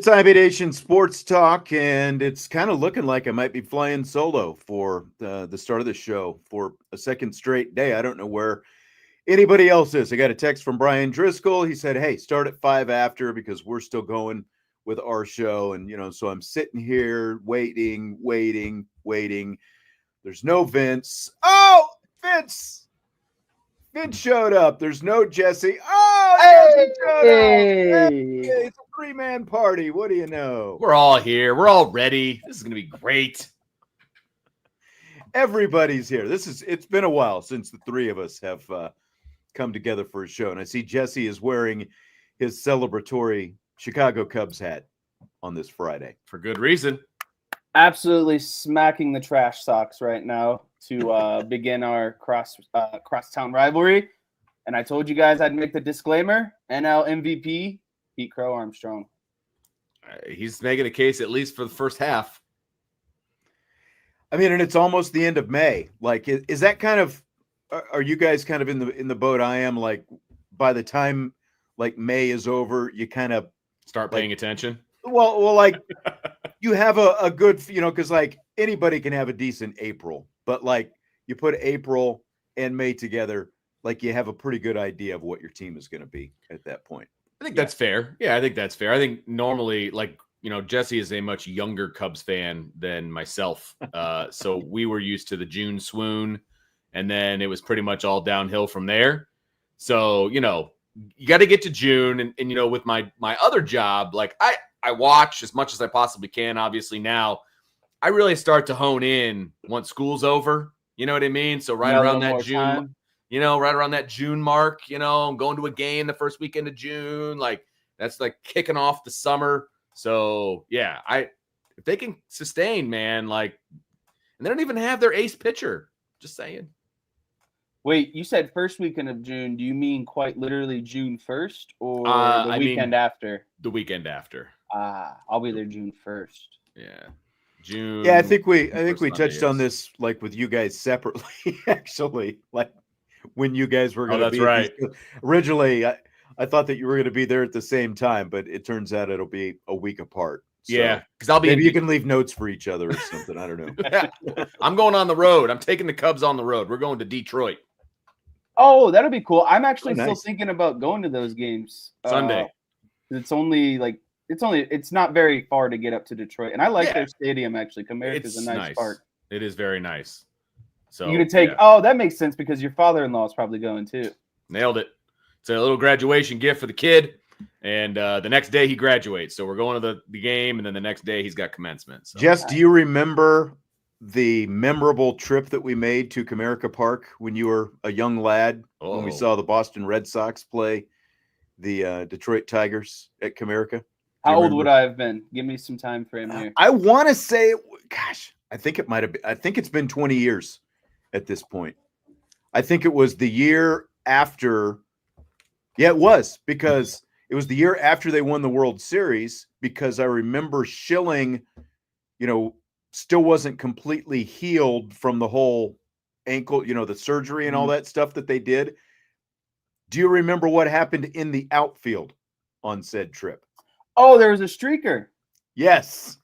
It's IB Nation Sports Talk, and it's kind of looking like I might be flying solo for the start of the show for a second straight day. I don't know where anybody else is. I got a text from Brian Driscoll. He said, hey, start at 5 after because we're still going with our show. And, so I'm sitting here waiting. There's no Vince. Oh, Vince showed up. There's no Jesse. Oh, Jesse showed up. Hey, it's a 3-man party. What do you know? We're all here. We're all ready. This is going to be great. Everybody's here. It's been a while since the three of us have come together for a show. And I see Jesse is wearing his celebratory Chicago Cubs hat on this Friday. For good reason. Absolutely smacking the trash socks right now to begin our crosstown rivalry. And I told you guys I'd make the disclaimer. NL MVP, Pete Crow Armstrong. He's making a case at least for the first half. I mean, and it's almost the end of May. Like, is that kind of, are you guys kind of in the boat I am? Like, by the time like May is over, you kind of start paying attention. Well, like you have a good, because like anybody can have a decent April, but like you put April and May together, like you have a pretty good idea of what your team is going to be at that point. I think that's fair. Yeah, I think that's fair. I think normally, like, Jesse is a much younger Cubs fan than myself. So we were used to the June swoon, and then it was pretty much all downhill from there. So, you got to get to June. And with my other job, like I watch as much as I possibly can. Obviously now I really start to hone in once school's over. You know what I mean? So right around that June, right around that June mark, I'm going to a game the first weekend of June. Like that's like kicking off the summer. So yeah, if they can sustain, man, like, and they don't even have their ace pitcher. Just saying. Wait, you said first weekend of June. Do you mean quite literally June 1st or the weekend after? The weekend after. I'll be there June 1st. Yeah. June. Yeah, I think we touched on this like with you guys separately, actually. Like when you guys were going to be. That's right. Originally, I thought that you were going to be there at the same time, but it turns out it'll be a week apart. So yeah, because I'll be. Maybe you can leave notes for each other or something. I don't know. I'm going on the road. I'm taking the Cubs on the road. We're going to Detroit. Oh, that'll be cool. I'm actually still thinking about going to those games Sunday. It's not very far to get up to Detroit, and I like their stadium actually. Comerica is a nice park. It is very nice. So you could take. Yeah. Oh, that makes sense because your father-in-law is probably going too. Nailed it. It's a little graduation gift for the kid, and the next day he graduates. So we're going to the game, and then the next day he's got commencement. So. Jess, do you remember the memorable trip that we made to Comerica Park when you were a young lad when we saw the Boston Red Sox play the Detroit Tigers at Comerica? How old would I have been? Give me some time frame here. I want to say, gosh, I think it might have been. I think it's been 20 years at this point. I think it was the year after. Yeah, it was because it was the year after they won the World Series because I remember Schilling, still wasn't completely healed from the whole ankle, the surgery and all that stuff that they did. Do you remember what happened in the outfield on said trip? Oh, there was a streaker. Yes.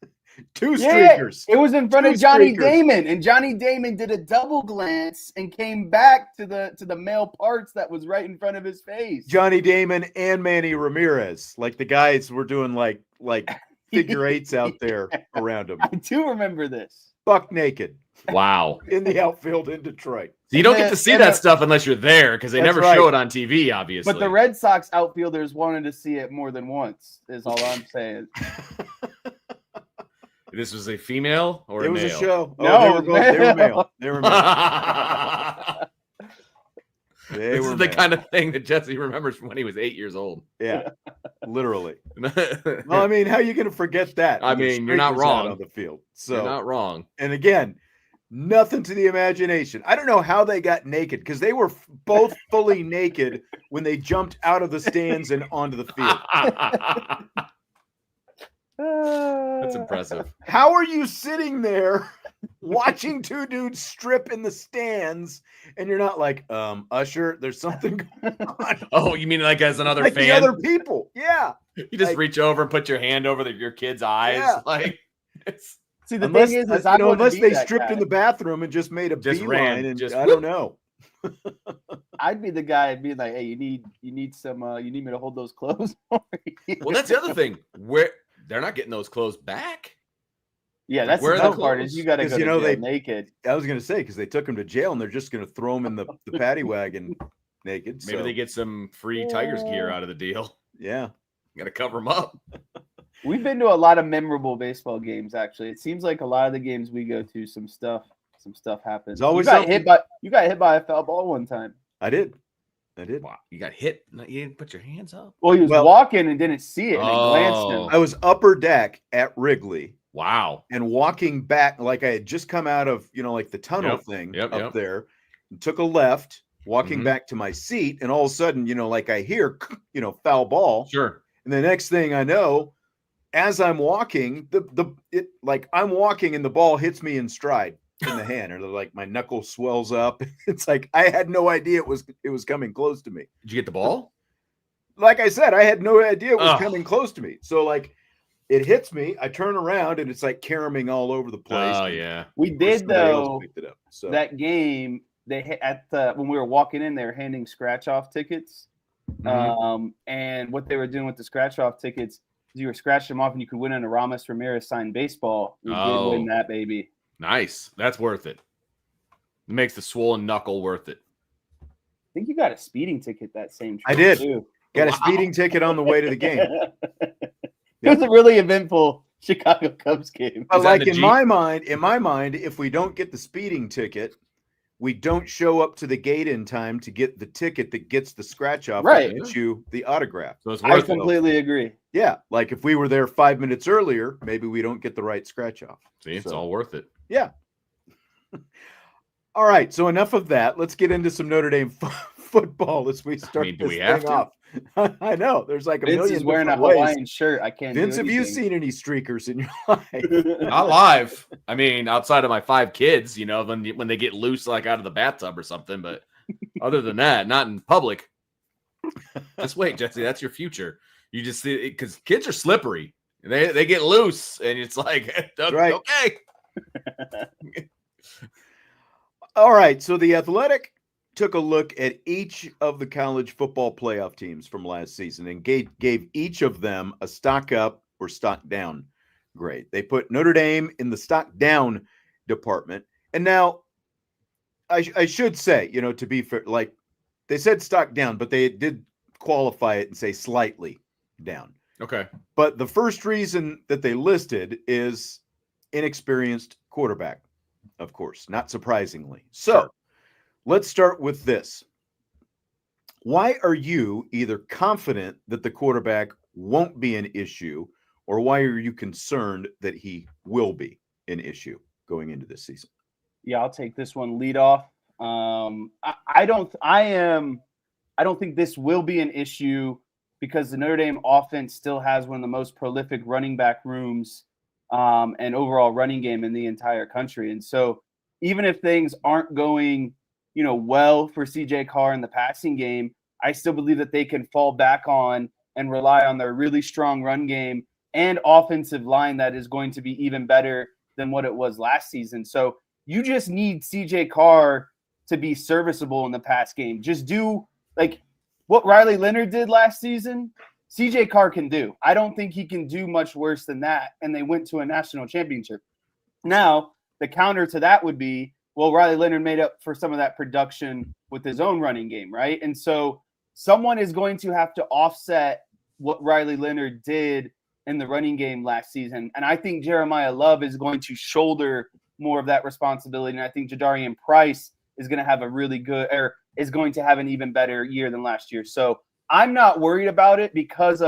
Two streakers. It was in front of Johnny Damon, and Johnny Damon did a double glance and came back to the male parts that was right in front of his face. Johnny Damon and Manny Ramirez. Like the guys were doing like figure eights out there around him. I do remember this. Buck naked. Wow. In the outfield in Detroit. So you don't get to see that stuff unless you're there because they never show it on TV, obviously. But the Red Sox outfielders wanted to see it more than once, is all I'm saying. This was a female or a male? It was a show. No, they were male. They were male. This is the kind of thing that Jesse remembers from when he was 8 years old. Yeah, literally. Well, I mean, how are you going to forget that? I mean, you're not wrong on the field. So you're not wrong. And again, nothing to the imagination. I don't know how they got naked because they were both fully naked when they jumped out of the stands and onto the field. That's impressive. How are you sitting there watching two dudes strip in the stands, and you're not like, Usher, there's something going on. Oh, you mean like as another Like the fan? other people. Yeah. You just like- reach over and put your hand over your kid's eyes. Yeah. Like, See, the Unless, thing is unless they that stripped guy. in the bathroom and just made a Just beeline, ran, and just I whoop. don't know. I'd be the guy. I'd be like, hey, you need some. You need me to hold those clothes. well, that's the other thing. Where they're not getting those clothes back. Yeah, that's Where the are the tough part. Is you got to go Because, to you know, jail they- naked. I was gonna say because they took him to jail and they're just gonna throw him in the paddy wagon naked. Maybe so, they get some free Tigers gear out of the deal. yeah. Got to cover them up. We've been to a lot of memorable baseball games. Actually, it seems like a lot of the games we go to, some stuff happens. There's always you got something. hit by a foul ball one time. I did. Wow, you got hit. You didn't put your hands up. Well, he was Well- walking and didn't see it, and it glanced Oh. him. I was upper deck at Wrigley Wow. and walking back like I had just come out of, like the tunnel Yep, thing yep, up yep. there, and took a left, walking Mhm. back to my seat, and all of a sudden, like I hear, foul ball. Sure. And the next thing I know, as I'm walking, I'm walking and the ball hits me in stride in the hand, or like my knuckle swells up. It's like I had no idea it was coming close to me. Did you get the ball? Like I said, I had no idea it was Ugh. coming close to me. So like it hits me, I turn around and it's like caroming all over the place. Oh and yeah. We of course did somebody else though. picked it up. So That game, they hit when we were walking in, they were handing scratch off tickets. Mhm. And what they were doing with the scratch off tickets, you were scratching them off, and you could win an Aramis Ramirez signed baseball. We did win that, baby. Nice. That's worth it. It makes the swollen knuckle worth it. I think you got a speeding ticket that same trip. I did. Too. got a Wow. speeding ticket on the way to the game. It was a really eventful Chicago Cubs game. But Is that like in the in Jeep? my mind, if we don't get the speeding ticket, we don't show up to the gate in time to get the ticket that gets the scratch off Right. and gets you the autograph. So it's I worth it. completely agree. Yeah, like if we were there 5 minutes earlier, maybe we don't get the right scratch off. See, it's So- all worth it. Yeah. All right, so enough of that. Let's get into some Notre Dame football as we start do this we have thing to? off. I know there's like a Vince million is wearing a different ways. Hawaiian shirt. I can't. Vince, do have you anything. seen any streakers in your life? Not live. I mean, outside of my 5 kids, when they get loose like out of the bathtub or something. But other than that, not in public. Just wait, Jesse. That's your future. You just see because kids are slippery. They get loose, and it's like Right. okay. All right, so the Athletic took a look at each of the college football playoff teams from last season and gave each of them a stock up or stock down grade. They put Notre Dame in the stock down department. And now I should say, to be fair, like they said stock down, but they did qualify it and say slightly down. Okay. But the first reason that they listed is inexperienced quarterback, of course, not surprisingly. So Sure. let's start with this. Why are you either confident that the quarterback won't be an issue, or why are you concerned that he will be an issue going into this season? Yeah, I'll take this one lead off. I don't think this will be an issue because the Notre Dame offense still has one of the most prolific running back rooms and overall running game in the entire country. And so even if things aren't going, well for CJ Carr in the passing game, I still believe that they can fall back on and rely on their really strong run game and offensive line that is going to be even better than what it was last season. So you just need CJ Carr to be serviceable in the pass game. Just do like what Riley Leonard did last season. CJ Carr can do. I don't think he can do much worse than that. And they went to a national championship. Now, the counter to that would be, well, Riley Leonard made up for some of that production with his own running game, right? And so someone is going to have to offset what Riley Leonard did in the running game last season. And I think Jeremiah Love is going to shoulder more of that responsibility. And I think Jadarian Price is going to have is going to have an even better year than last year. So I'm not worried about it because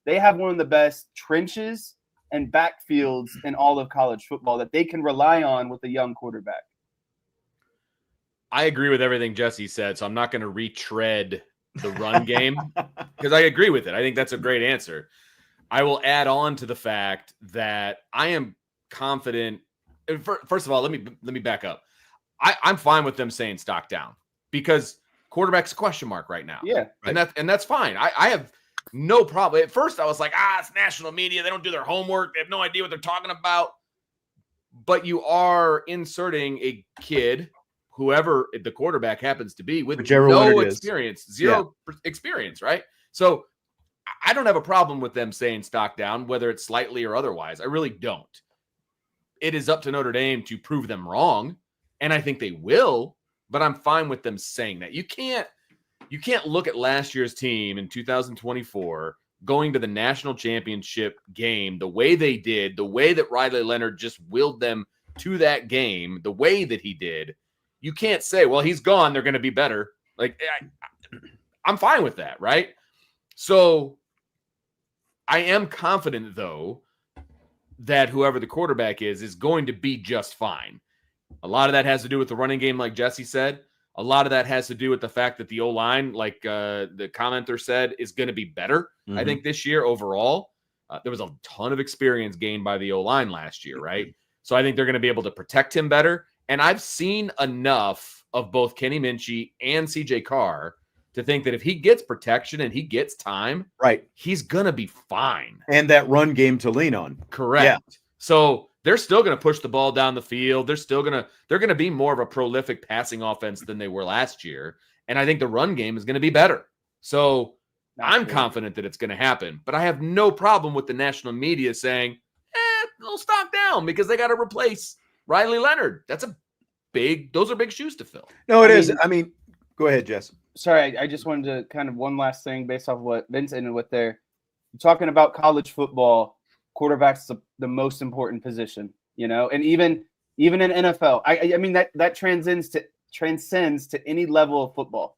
they have one of the best trenches and backfields in all of college football that they can rely on with a young quarterback. I agree with everything Jesse said, so I'm not going to retread the run game because I agree with it. I think that's a great answer. I will add on to the fact that I am confident first of all, let me back up. I'm fine with them saying stock down because quarterback's a question mark right now. Yeah. And that's fine. I have no problem. At first I was like, it's national media. They don't do their homework. They have no idea what they're talking about. But you are inserting a kid, whoever the quarterback happens to be, with no experience, zero experience, right? So I don't have a problem with them saying stock down, whether it's slightly or otherwise. I really don't. It is up to Notre Dame to prove them wrong, and I think they will, but I'm fine with them saying that. You can't look at last year's team in 2024 going to the national championship game the way they did, the way that Riley Leonard just willed them to that game, the way that he did. You can't say, well, he's gone, they're going to be better. Like, I'm fine with that, right? So I am confident, though, that whoever the quarterback is going to be just fine. A lot of that has to do with the running game, like Jesse said. A lot of that has to do with the fact that the O-line, like the commenter said, is going to be better, I think, this year overall. There was a ton of experience gained by the O-line last year, right? So I think they're going to be able to protect him better. And I've seen enough of both Kenny Minchie and CJ Carr to think that if he gets protection and he gets time, right, he's going to be fine. And that run game to lean on. Correct. Yeah. So they're still going to push the ball down the field. They're going to be more of a prolific passing offense than they were last year. And I think the run game is going to be better. So I'm confident that it's going to happen, but I have no problem with the national media saying, they'll stock down because they got to replace Riley Leonard. Those are big shoes to fill. No, it is. I mean, go ahead, Jess. Sorry, I just wanted to kind of one last thing based off of what Vince ended with there. You're talking about college football, quarterback's the most important position, and even in NFL. I mean that transcends to any level of football.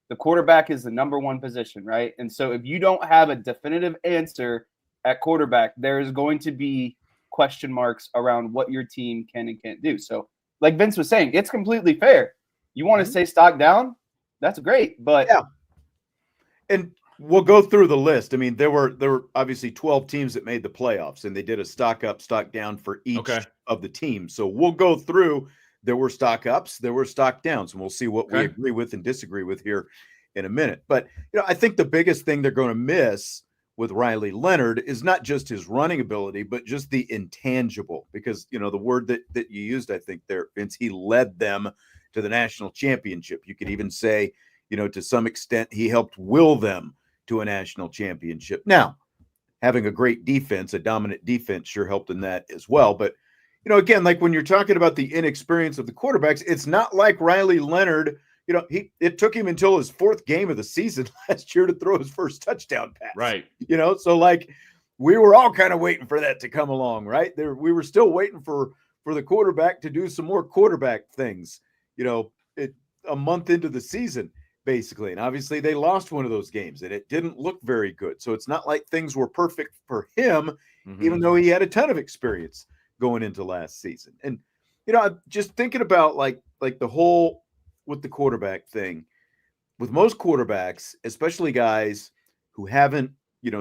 The quarterback is the number one position, right? And so if you don't have a definitive answer at quarterback, there is going to be question marks around what your team can and can't do. So like Vince was saying, it's completely fair. You want to say stock down? That's great, but yeah. And we'll go through the list. I mean, there were obviously 12 teams that made the playoffs, and they did a stock up, stock down for each of the teams. So we'll go through. There were stock ups, there were stock downs, and we'll see what we agree with and disagree with here in a minute. But I think the biggest thing they're going to miss with Riley Leonard is not just his running ability, but just the intangible. Because the word that you used, I think there, Vince, he led them to the national championship. You could even say, to some extent, he helped will them to a national championship. Now, having a great defense, a dominant defense, sure helped in that as well. But, again, like when you're talking about the inexperience of the quarterbacks, it's not like Riley Leonard, it took him until his fourth game of the season last year to throw his first touchdown pass. Right. So like we were all kind of waiting for that to come along, right? We were still waiting for the quarterback to do some more quarterback things. A month into the season, basically. And obviously they lost one of those games and it didn't look very good. So it's not like things were perfect for him, even though he had a ton of experience going into last season. And, I'm just thinking about like the whole with the quarterback thing. With most quarterbacks, especially guys who haven't,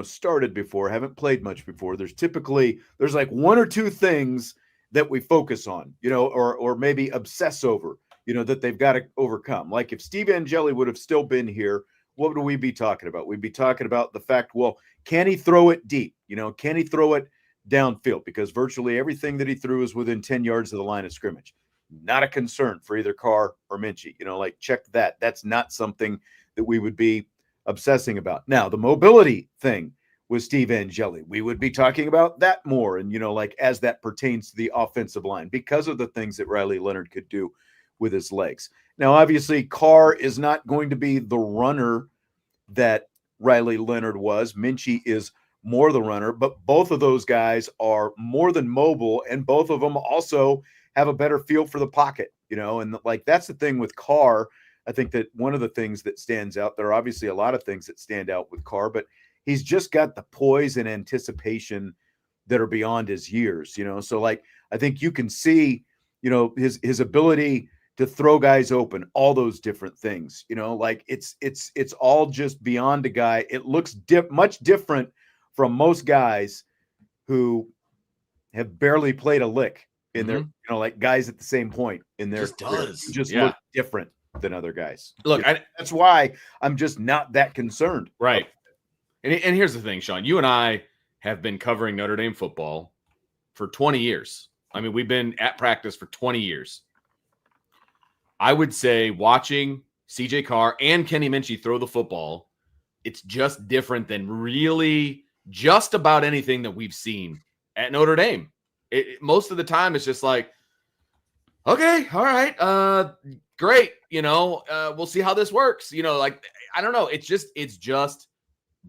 started before, haven't played much before, there's like one or two things that we focus on, or maybe obsess over, that they've got to overcome. Like if Steve Angeli would have still been here, what would we be talking about? We'd be talking about the fact, well, can he throw it deep? Can he throw it downfield? Because virtually everything that he threw is within 10 yards of the line of scrimmage. Not a concern for either Carr or Minchie. Check that. That's not something that we would be obsessing about. Now, the mobility thing with Steve Angeli, we would be talking about that more. And, as that pertains to the offensive line, because of the things that Riley Leonard could do with his legs. Now, obviously, Carr is not going to be the runner that Riley Leonard was. Minchie is more the runner, but both of those guys are more than mobile, and both of them also have a better feel for the pocket, and like that's the thing with Carr. I think that one of the things that stands out, there are obviously a lot of things that stand out with Carr, but he's just got the poise and anticipation that are beyond his years, so like I think you can see, his ability to throw guys open, all those different things, like it's all just beyond a guy. It looks much different from most guys who have barely played a lick in their, like guys at the same point in their career. Just look different than other guys. Look, that's why I'm just not that concerned. Right. And here's the thing, Sean, you and I have been covering Notre Dame football for 20 years. I mean, we've been at practice for 20 years. I would say watching CJ Carr and Kenny Minchie throw the football, it's just different than really just about anything that we've seen at Notre Dame. Most of the time, it's just like, okay, all right, great. We'll see how this works. Like, I don't know. It's just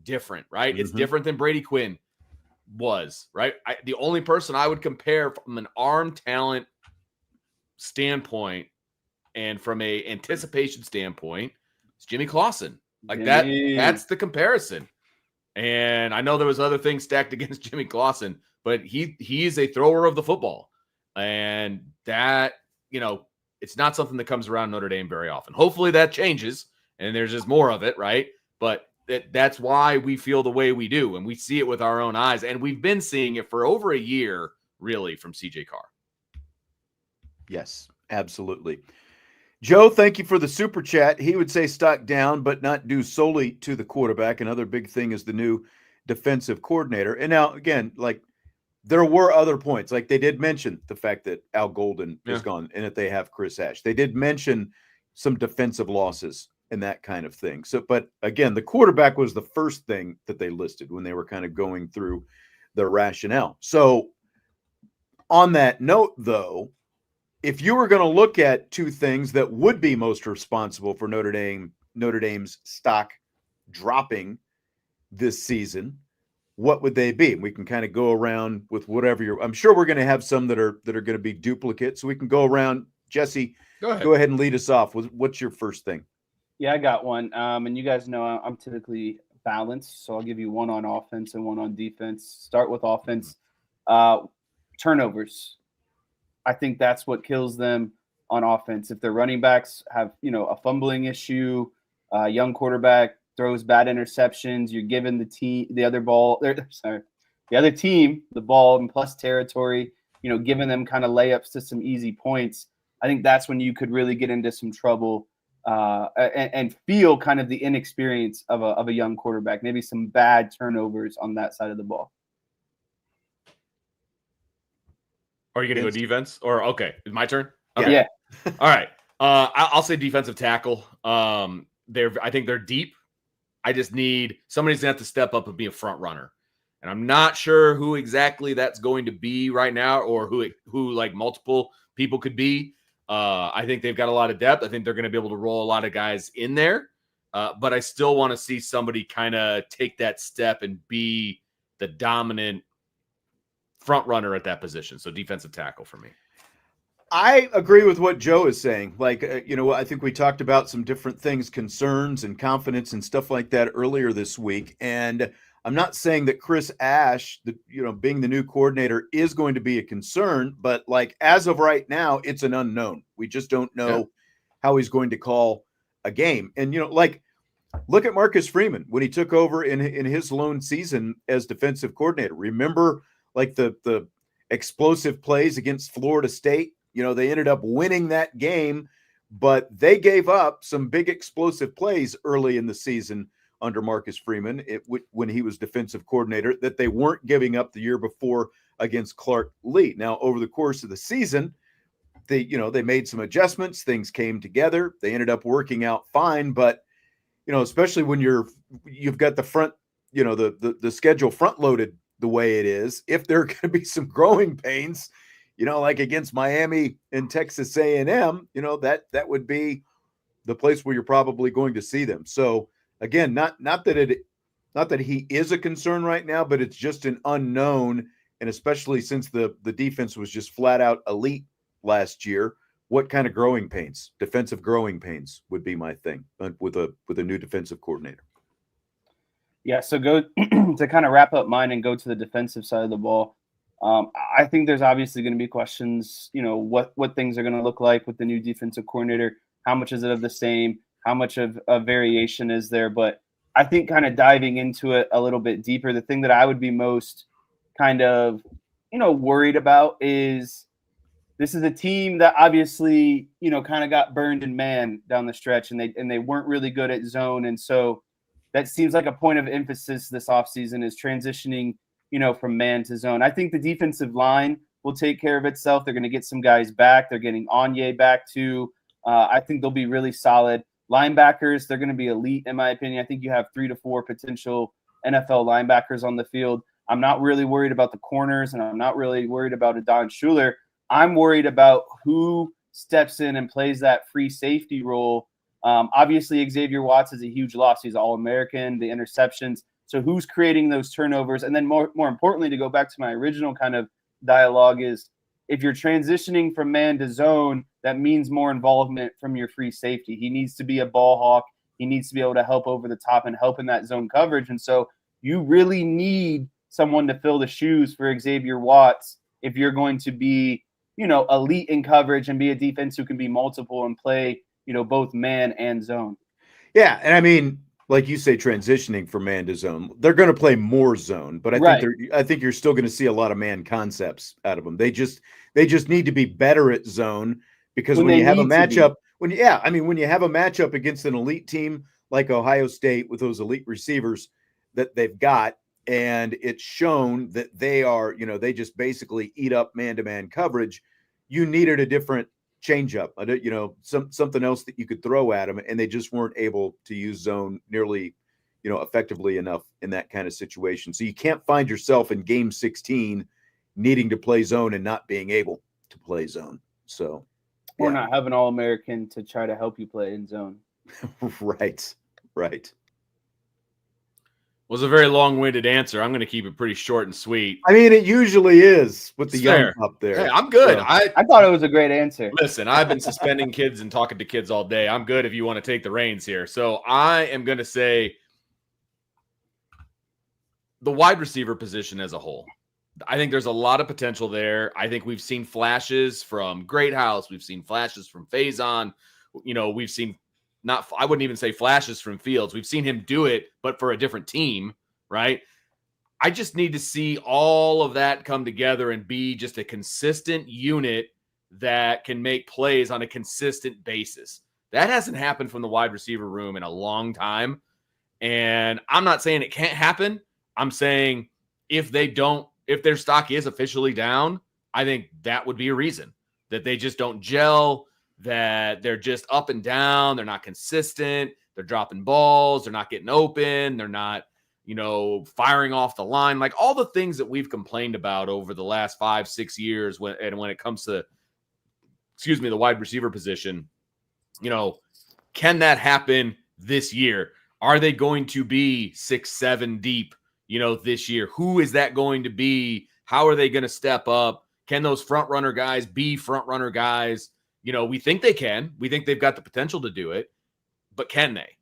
different, right? It's different than Brady Quinn was, right? The only person I would compare from an arm talent standpoint and from a anticipation standpoint is Jimmy Clausen. Like that's the comparison. And I know there was other things stacked against Jimmy Clausen, but he's a thrower of the football. And that, it's not something that comes around Notre Dame very often. Hopefully that changes and there's just more of it, right? But that's why we feel the way we do, and we see it with our own eyes. And we've been seeing it for over a year, really, from CJ Carr. Yes, absolutely. Joe, thank you for the super chat. He would say stock down, but not due solely to the quarterback. Another big thing is the new defensive coordinator. And now, again, like there were other points. Like they did mention the fact that Al Golden is gone and that they have Chris Ash. They did mention some defensive losses and that kind of thing. So, but again, the quarterback was the first thing that they listed when they were kind of going through their rationale. So on that note, though, if you were going to look at two things that would be most responsible for Notre Dame's stock dropping this season, what would they be? We can kind of go around with whatever I'm sure we're going to have some that are going to be duplicates. So we can go around. Jesse, go ahead and lead us off. What's your first thing? Yeah, I got one. And you guys know I'm typically balanced, so I'll give you one on offense and one on defense. Start with offense. Turnovers. I think that's what kills them on offense. If their running backs have, a fumbling issue, young quarterback throws bad interceptions, you're giving the other team the ball in plus territory, giving them kind of layups to some easy points. I think that's when you could really get into some trouble and feel kind of the inexperience of a young quarterback, maybe some bad turnovers on that side of the ball. Are you going to go defense? Or, okay, it's my turn? Okay. Yeah. All right. I'll say defensive tackle. I think they're deep. I just need somebody's going to have to step up and be a front runner. And I'm not sure who exactly that's going to be right now or who like multiple people could be. I think they've got a lot of depth. I think they're going to be able to roll a lot of guys in there. But I still want to see somebody kind of take that step and be the dominant front runner at that position. So defensive tackle for me. I agree with what Joe is saying. Like, I think we talked about some different things, concerns and confidence and stuff like that earlier this week. And I'm not saying that Chris Ash, being the new coordinator is going to be a concern, but like as of right now, it's an unknown. We just don't know how he's going to call a game. And, look at Marcus Freeman when he took over in his lone season as defensive coordinator. Remember like the explosive plays against Florida State? They ended up winning that game, but they gave up some big explosive plays early in the season under Marcus Freeman when he was defensive coordinator that they weren't giving up the year before against Clark Lee. Now, over the course of the season, they made some adjustments. Things came together. They ended up working out fine, but especially when you've got the front, the schedule front loaded the way it is, if there are going to be some growing pains, like against Miami and Texas A&M, that would be the place where you're probably going to see them. So again, not that he is a concern right now, but it's just an unknown. And especially since the defense was just flat out elite last year, what kind of growing pains, defensive growing pains would be my thing with a new defensive coordinator. Yeah. So go to kind of wrap up mine and go to the defensive side of the ball. I think there's obviously going to be questions, what things are going to look like with the new defensive coordinator. How much is it of the same? How much of a variation is there? But I think kind of diving into it a little bit deeper, the thing that I would be most kind of, worried about is this is a team that obviously, kind of got burned in man down the stretch, and they weren't really good at zone. And so that seems like a point of emphasis this offseason is transitioning, from man to zone. I think the defensive line will take care of itself. They're going to get some guys back. They're getting Anye back too. I think they'll be really solid. Linebackers, they're going to be elite, in my opinion. I think you have 3 to 4 potential NFL linebackers on the field. I'm not really worried about the corners, and I'm not really worried about Adon Schuler. I'm worried about who steps in and plays that free safety role. Obviously, Xavier Watts is a huge loss. He's All-American, the interceptions. So who's creating those turnovers? And then more importantly, to go back to my original kind of dialogue is, if you're transitioning from man to zone, that means more involvement from your free safety. He needs to be a ball hawk. He needs to be able to help over the top and help in that zone coverage. And so you really need someone to fill the shoes for Xavier Watts if you're going to be, elite in coverage and be a defense who can be multiple and play, both man and zone. Yeah. And I mean, like you say, transitioning from man to zone, they're going to play more zone, but I think you're still going to see a lot of man concepts out of them. They just need to be better at zone, because when you have a matchup, when you have a matchup against an elite team like Ohio State with those elite receivers that they've got, and it's shown that they are, they just basically eat up man-to-man coverage, you needed a different changeup, something else that you could throw at them, and they just weren't able to use zone nearly, effectively enough in that kind of situation. So you can't find yourself in game 16 needing to play zone and not being able to play zone. So, or not have an All-American to try to help you play in zone. Right. Was a very long-winded answer. I'm going to keep it pretty short and sweet. I mean, it usually is with the young up there. Hey, I'm good. So. I thought it was a great answer. Listen, I've been suspending kids and talking to kids all day. I'm good if you want to take the reins here. So I am going to say the wide receiver position as a whole. I think there's a lot of potential there. I think we've seen flashes from Greathouse. We've seen flashes from Faison. We've seen I wouldn't even say flashes from Fields. We've seen him do it, but for a different team, right? I just need to see all of that come together and be just a consistent unit that can make plays on a consistent basis. That hasn't happened from the wide receiver room in a long time. And I'm not saying it can't happen. I'm saying if their stock is officially down, I think that would be a reason that they just don't gel, that they're just up and down. They're not consistent. They're dropping balls. They're not getting open. They're not, firing off the line. Like all the things that we've complained about over the last 5-6 years when it comes to, the wide receiver position, can that happen this year? Are they going to be 6-7 deep, this year? Who is that going to be? How are they going to step up? Can those front runner guys be front runner guys? We think they can. We think they've got the potential to do it, but can they?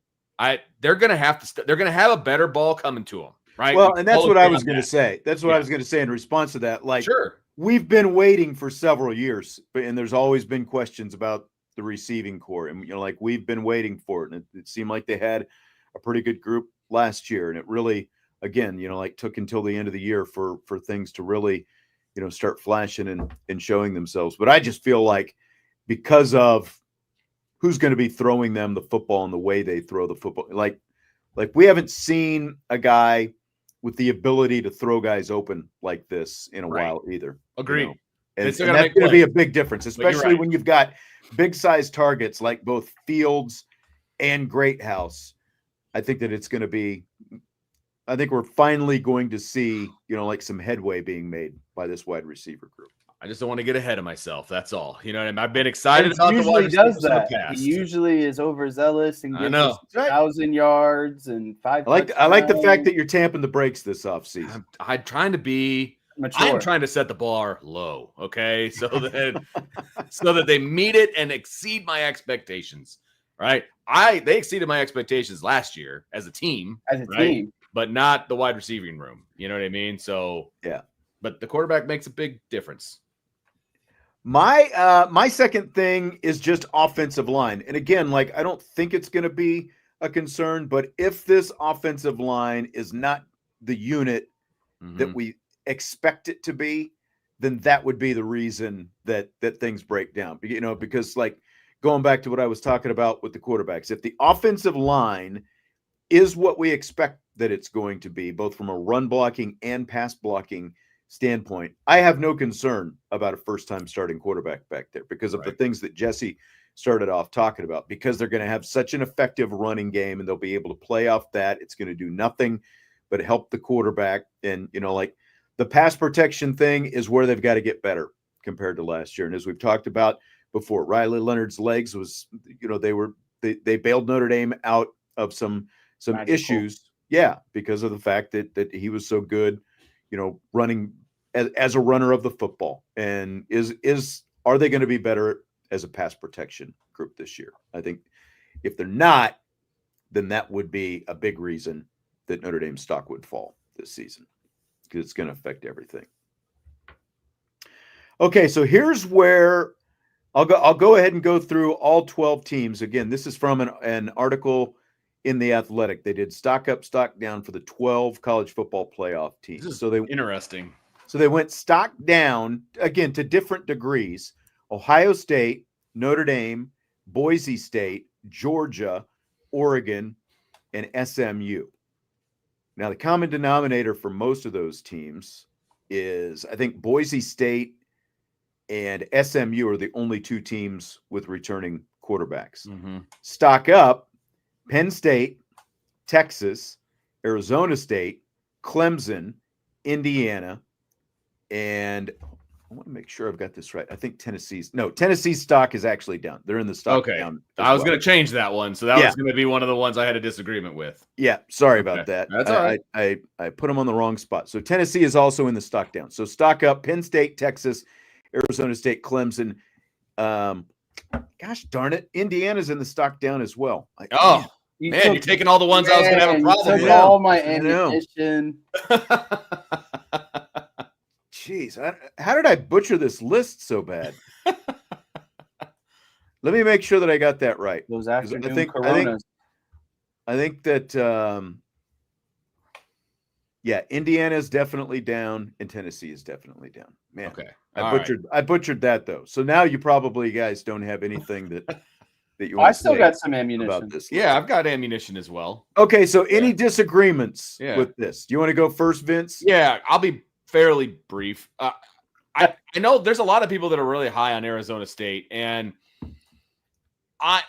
They're going to have to. They're going to have a better ball coming to them, right? Well, and that's what I was going to say. That's what I was going to say in response to that. Like, sure, we've been waiting for several years, and there's always been questions about the receiving core, and we've been waiting for it. And it seemed like they had a pretty good group last year, and it really, again, took until the end of the year for things to really, start flashing and showing themselves. But I just feel like, because of who's going to be throwing them the football and the way they throw the football. Like we haven't seen a guy with the ability to throw guys open like this in a while either. Agreed. And that's going to be a big difference, especially when you've got big size targets like both Fields and Greathouse. I think that it's going to be, I think we're finally going to see, some headway being made by this wide receiver group. I just don't want to get ahead of myself. That's all. I've been excited about the wide receivers in the past. He usually is overzealous and gets 1,000 yards and 5. I like the fact that you're tamping the brakes this offseason. I'm trying to be mature. I'm trying to set the bar low, okay, so that they meet it and exceed my expectations. Right? They exceeded my expectations last year as a team, but not the wide receiving room. You know what I mean? So yeah. But the quarterback makes a big difference. My second thing is just offensive line. And again, I don't think it's going to be a concern, but if this offensive line is not the unit that we expect it to be, then that would be the reason that things break down. Because like going back to what I was talking about with the quarterbacks, if the offensive line is what we expect that it's going to be, both from a run blocking and pass blocking standpoint, I have no concern about a first-time starting quarterback back there because of the things that Jesse started off talking about, because they're going to have such an effective running game and they'll be able to play off that. It's going to do nothing but help the quarterback. And, like the pass protection thing is where they've got to get better compared to last year. And as we've talked about before, Riley Leonard's legs was, they bailed Notre Dame out of some issues. Yeah. Because of the fact that he was so good, running as a runner of the football. And are they going to be better as a pass protection group this year? I think if they're not, then that would be a big reason that Notre Dame's stock would fall this season, because it's going to affect everything. Okay, so here's where I'll go ahead and go through all 12 teams. Again, this is from an article in The Athletic. They did stock up, stock down for the 12 college football playoff teams. This is interesting. So they went stock down, again, to different degrees. Ohio State, Notre Dame, Boise State, Georgia, Oregon, and SMU. Now, the common denominator for most of those teams is, I think, Boise State and SMU are the only two teams with returning quarterbacks. Mm-hmm. Stock up, Penn State, Texas, Arizona State, Clemson, Indiana, and I want to make sure I've got this right. I think Tennessee's stock is actually down. They're in the stock down. I was going to change that one. So that was going to be one of the ones I had a disagreement with. Yeah. Sorry about that. That's all right. I put them on the wrong spot. So Tennessee is also in the stock down. So stock up, Penn State, Texas, Arizona State, Clemson. Gosh darn it. Indiana's in the stock down as well. You're taking all the ones I was going to have a problem with. All my ammunition. Jeez, how did I butcher this list so bad? Let me make sure that I got that right. Those afternoon Coronas. I think that, Indiana is definitely down and Tennessee is definitely down. Man, okay. I butchered that though. So now you probably guys don't have anything that you want. I still got some ammunition about this. Yeah, I've got ammunition as well. Okay, so any disagreements with this? Do you want to go first, Vince? Yeah, I'll be fairly brief. I know there's a lot of people that are really high on Arizona State, and I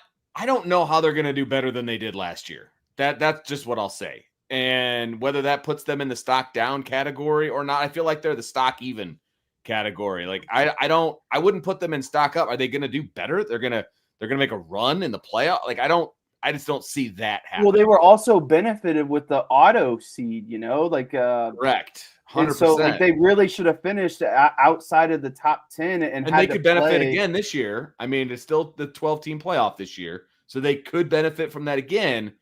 don't know how they're going to do better than they did last year. That's just what I'll say. And whether that puts them in the stock down category or not, I feel like they're the stock even category. Like I wouldn't put them in stock up. Are they going to do better? They're going to make a run in the playoff. Like I just don't see that happening. Well, they were also benefited with the auto seed, correct. 100%. And so they really should have finished outside of the top 10 and they could benefit again this year. I mean, it's still the 12-team playoff this year, so they could benefit from that again.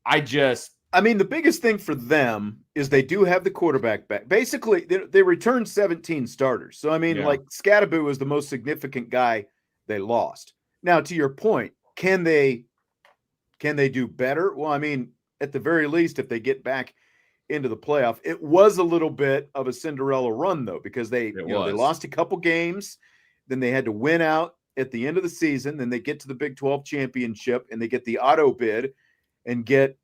The biggest thing for them is they do have the quarterback back. Basically, they returned 17 starters. So, like Scadaboo was the most significant guy they lost. Now, to your point, can they do better? Well, at the very least, if they get back into the playoff, it was a little bit of a Cinderella run, though, because they lost a couple games. Then they had to win out at the end of the season. Then they get to the Big 12 championship and they get the auto bid and get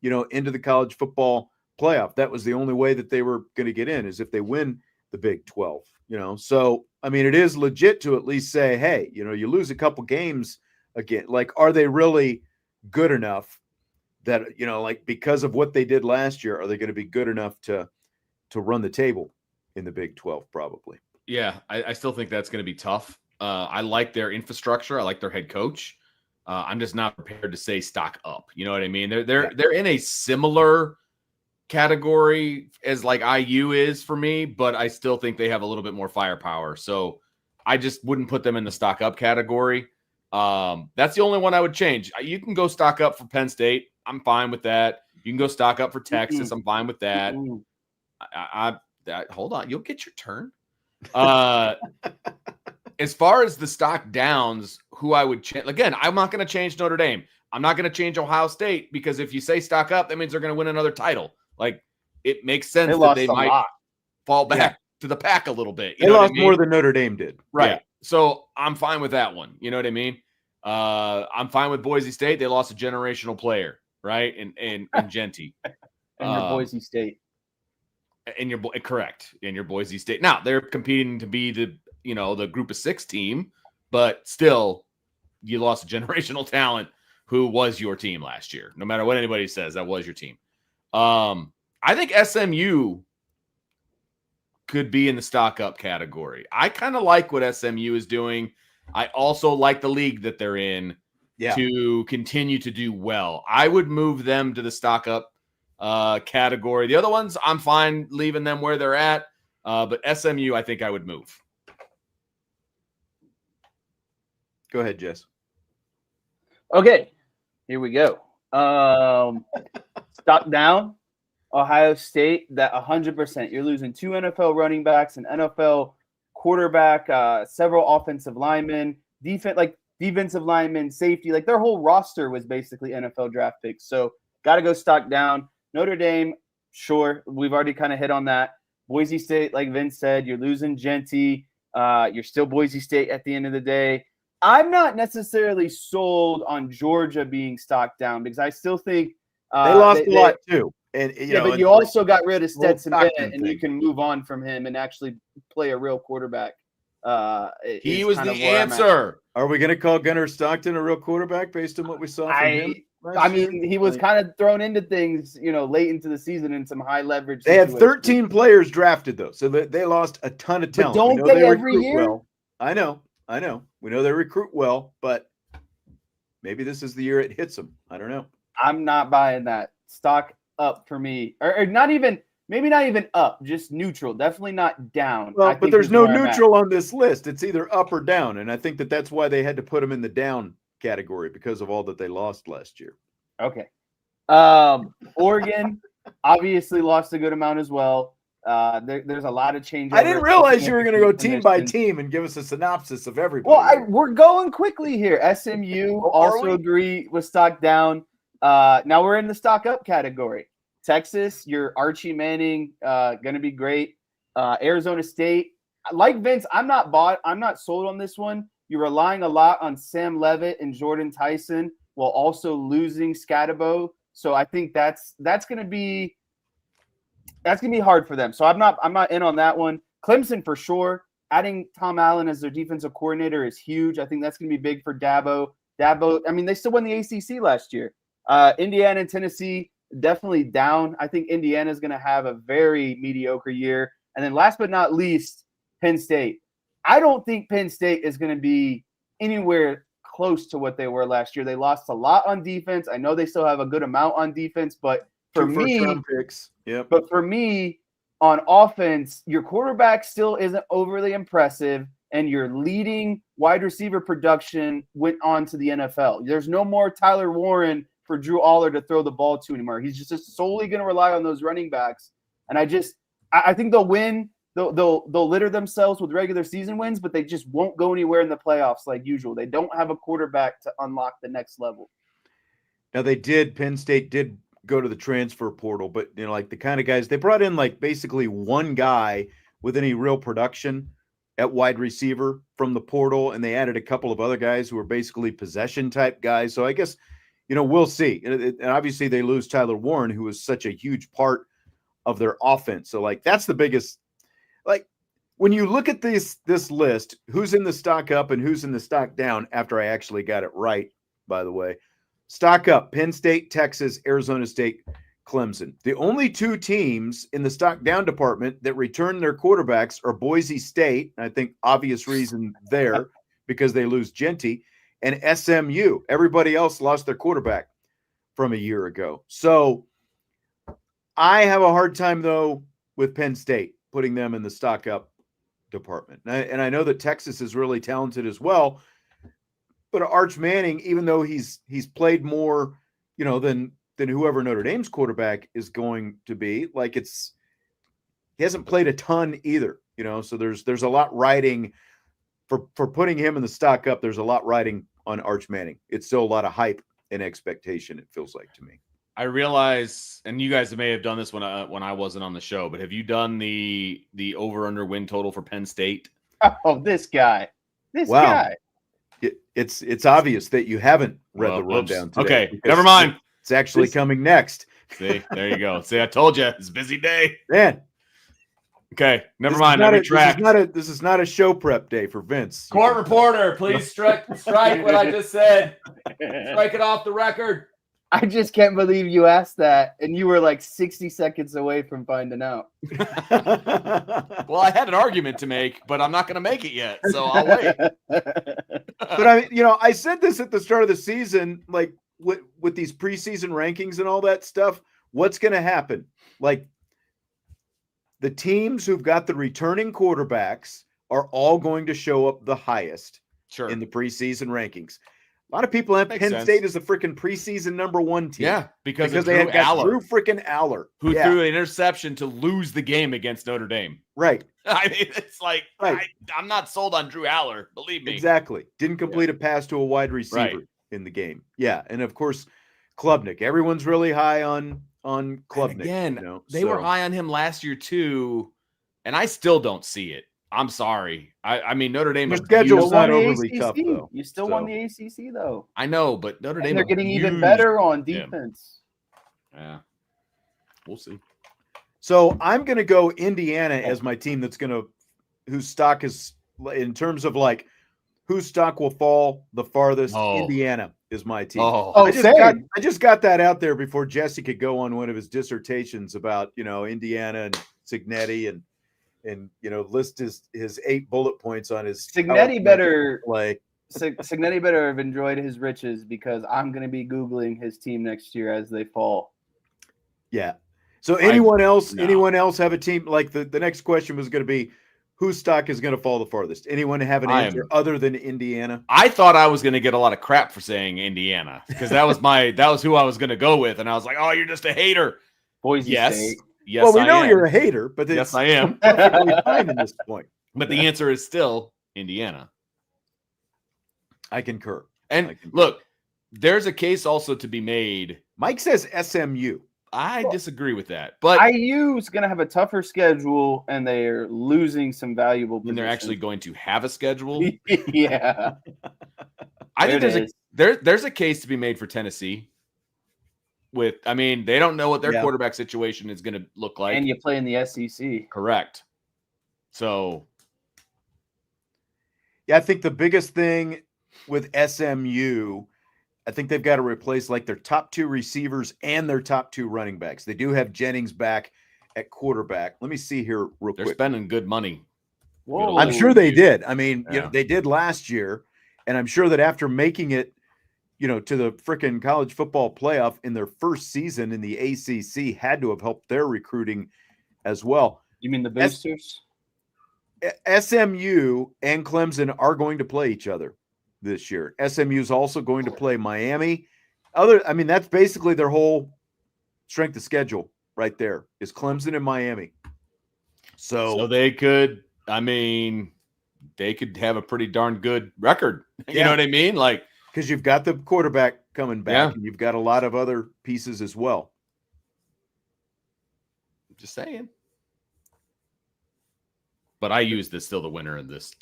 into the college football playoff. That was the only way that they were going to get in, is if they win the Big 12, So, it is legit to at least say, hey, you lose a couple games again. Like, are they really good enough that, because of what they did last year, are they going to be good enough to run the table in the Big 12? Probably. Yeah, I still think that's going to be tough. I like their infrastructure. I like their head coach. I'm just not prepared to say stock up. You know what I mean? They're in a similar category as like IU is for me, but I still think they have a little bit more firepower. So I just wouldn't put them in the stock up category. That's the only one I would change. You can go stock up for Penn State. I'm fine with that. You can go stock up for Texas. I'm fine with that. Hold on. You'll get your turn. As far as the stock downs, who I would change, again, I'm not going to change Notre Dame. I'm not going to change Ohio State, because if you say stock up, that means they're going to win another title. Like, it makes sense that they might fall back. to the pack a little bit. They lost more than Notre Dame did. Right. Yeah. So I'm fine with that one. You know what I mean? I'm fine with Boise State. They lost a generational player, right? And Genty. And your Boise State. And your correct. And your Boise State. Now they're competing to be the group of 6 team, but still you lost a generational talent who was your team last year. No matter what anybody says, that was your team. I think SMU could be in the stock up category. I kind of like what SMU is doing. I also like the league that they're in to continue to do well. I would move them to the stock up category. The other ones, I'm fine leaving them where they're at. But SMU, I think I would move. Go ahead, Jess. Okay, here we go. Stock down. Ohio State, that 100%. You're losing 2 NFL running backs, an NFL quarterback, several offensive linemen, defensive linemen, safety. Like their whole roster was basically NFL draft picks. So got to go stock down. Notre Dame, sure. We've already kind of hit on that. Boise State, like Vince said, you're losing Genty. You're still Boise State at the end of the day. I'm not necessarily sold on Georgia being stocked down because I still think they lost a lot too. And but you also got rid of Stetson Bennett, and you can move on from him and actually play a real quarterback. He was the answer. Are we going to call Gunnar Stockton a real quarterback based on what we saw from him? I mean, he was kind of thrown into things, late into the season in some high leverage. They have 13 players drafted though, so they lost a ton of talent. But don't they every year? Well. I know. We know they recruit well, but maybe this is the year it hits them. I don't know. I'm not buying that. Stock up for me, or not even, maybe not even up, just neutral. Definitely not down. Well, but there's no neutral on this list. It's either up or down, and I think that's why they had to put them in the down category because of all that they lost last year. Okay. Oregon obviously lost a good amount as well. There's a lot of change. I didn't realize you were going to go team by team and give us a synopsis of everybody. Well, we're going quickly here. SMU also agree with stock down. Now we're in the stock up category. Texas, your Archie Manning, going to be great. Arizona State, like Vince, I'm not sold on this one. You're relying a lot on Sam Levitt and Jordan Tyson while also losing Scatabo. So I think that's going to be hard for them. So I'm not in on that one. Clemson for sure. Adding Tom Allen as their defensive coordinator is huge. I think that's going to be big for Dabo. I mean, they still won the ACC last year. Indiana and Tennessee definitely down. I think Indiana is going to have a very mediocre year. And then last but not least, Penn State. I don't think Penn State is going to be anywhere close to what they were last year. They lost a lot on defense. I know they still have a good amount on defense, but for me, yep. But for me, on offense, your quarterback still isn't overly impressive, and your leading wide receiver production went on to the NFL. There's no more Tyler Warren for Drew Aller to throw the ball to anymore. He's just solely going to rely on those running backs. And I think they'll win. They'll litter themselves with regular season wins, but they just won't go anywhere in the playoffs like usual. They don't have a quarterback to unlock the next level. Now Penn State did go to the transfer portal, but like the kind of guys they brought in, like basically one guy with any real production at wide receiver from the portal, and they added a couple of other guys who were basically possession type guys. So I guess we'll see. And obviously they lose Tyler Warren, who was such a huge part of their offense. So like that's the biggest. Like when you look at this list, who's in the stock up and who's in the stock down, after I actually got it right, by the way. Stock up, Penn State, Texas, Arizona State, Clemson. The only 2 teams in the stock down department that return their quarterbacks are Boise State. I think obvious reason there because they lose Genty, and SMU. Everybody else lost their quarterback from a year ago. So I have a hard time, though, with Penn State putting them in the stock up department. And I know that Texas is really talented as well. But Arch Manning, even though he's played more, than whoever Notre Dame's quarterback is going to be, like he hasn't played a ton either, So there's a lot riding for putting him in the stock up. There's a lot riding on Arch Manning. It's still a lot of hype and expectation. It feels like to me. I realize, and you guys may have done this when I wasn't on the show, but have you done the over under win total for Penn State? Oh, this guy. Wow. It's obvious that you haven't read the rundown today. Okay, never mind. It's actually coming next. See, there you go. See, I told you, it's a busy day. Man. Okay, never mind. I retract. This is not a show prep day for Vince. Court reporter, please strike what I just said. Strike it off the record. I just can't believe you asked that, and you were like 60 seconds away from finding out. Well, I had an argument to make, but I'm not going to make it yet, so I'll wait. But I said this at the start of the season, like with these preseason rankings and all that stuff. What's going to happen? Like the teams who've got the returning quarterbacks are all going to show up the highest in the preseason rankings. A lot of people have Penn State as the freaking preseason number 1 team. Yeah, because they had got Drew freaking Aller, who threw an interception to lose the game against Notre Dame. Right. I mean, it's like I'm not sold on Drew Aller. Believe me. Exactly. Didn't complete a pass to a wide receiver in the game. Yeah, and of course, Klubnik. Everyone's really high on Klubnik. And again, they were high on him last year too, and I still don't see it. I'm sorry. I mean, Notre Dame. Their schedule's not overly tough, though. You still won the ACC, though. I know, but Notre Dame. They're getting even better on defense. Yeah, we'll see. So I'm going to go Indiana as my team. Whose stock is, in terms of like whose stock will fall the farthest. Indiana is my team. I just got that out there before Jesse could go on one of his dissertations about Indiana and Cignetti and list his 8 bullet points on his Cignetti better have enjoyed his riches, because I'm going to be Googling his team next year as they fall. Yeah. So anyone else have a team? Like the next question was going to be, whose stock is going to fall the farthest? Anyone have an answer other than Indiana? I thought I was going to get a lot of crap for saying Indiana, because that was who I was going to go with, and I was like, oh, you're just a hater. Boise State. Yes, well, we know you're a hater, but yes, I am. Perfectly fine at this point. But the answer is still Indiana. I concur. And look, there's a case also to be made. Mike says SMU. I disagree with that, but IU is going to have a tougher schedule, and they're losing some valuable positions. And they're actually going to have a schedule. Yeah, I think there's a case to be made for Tennessee. They don't know what their quarterback situation is going to look like. And you play in the SEC. Correct. So. Yeah, I think the biggest thing with SMU, I think they've got to replace like their top 2 receivers and their top 2 running backs. They do have Jennings back at quarterback. Let me see here real quick. They're spending good money. Whoa. I'm sure they did. I mean, they did last year. And I'm sure that after making it, to the freaking college football playoff in their first season in the ACC, had to have helped their recruiting as well. You mean the boosters? SMU and Clemson are going to play each other this year. SMU is also going to play Miami. That's basically their whole strength of schedule right there is Clemson and Miami. So they could, they could have a pretty darn good record. You know what I mean? Like, because you've got the quarterback coming back, and you've got a lot of other pieces as well. Just saying. But IU is still the winner in this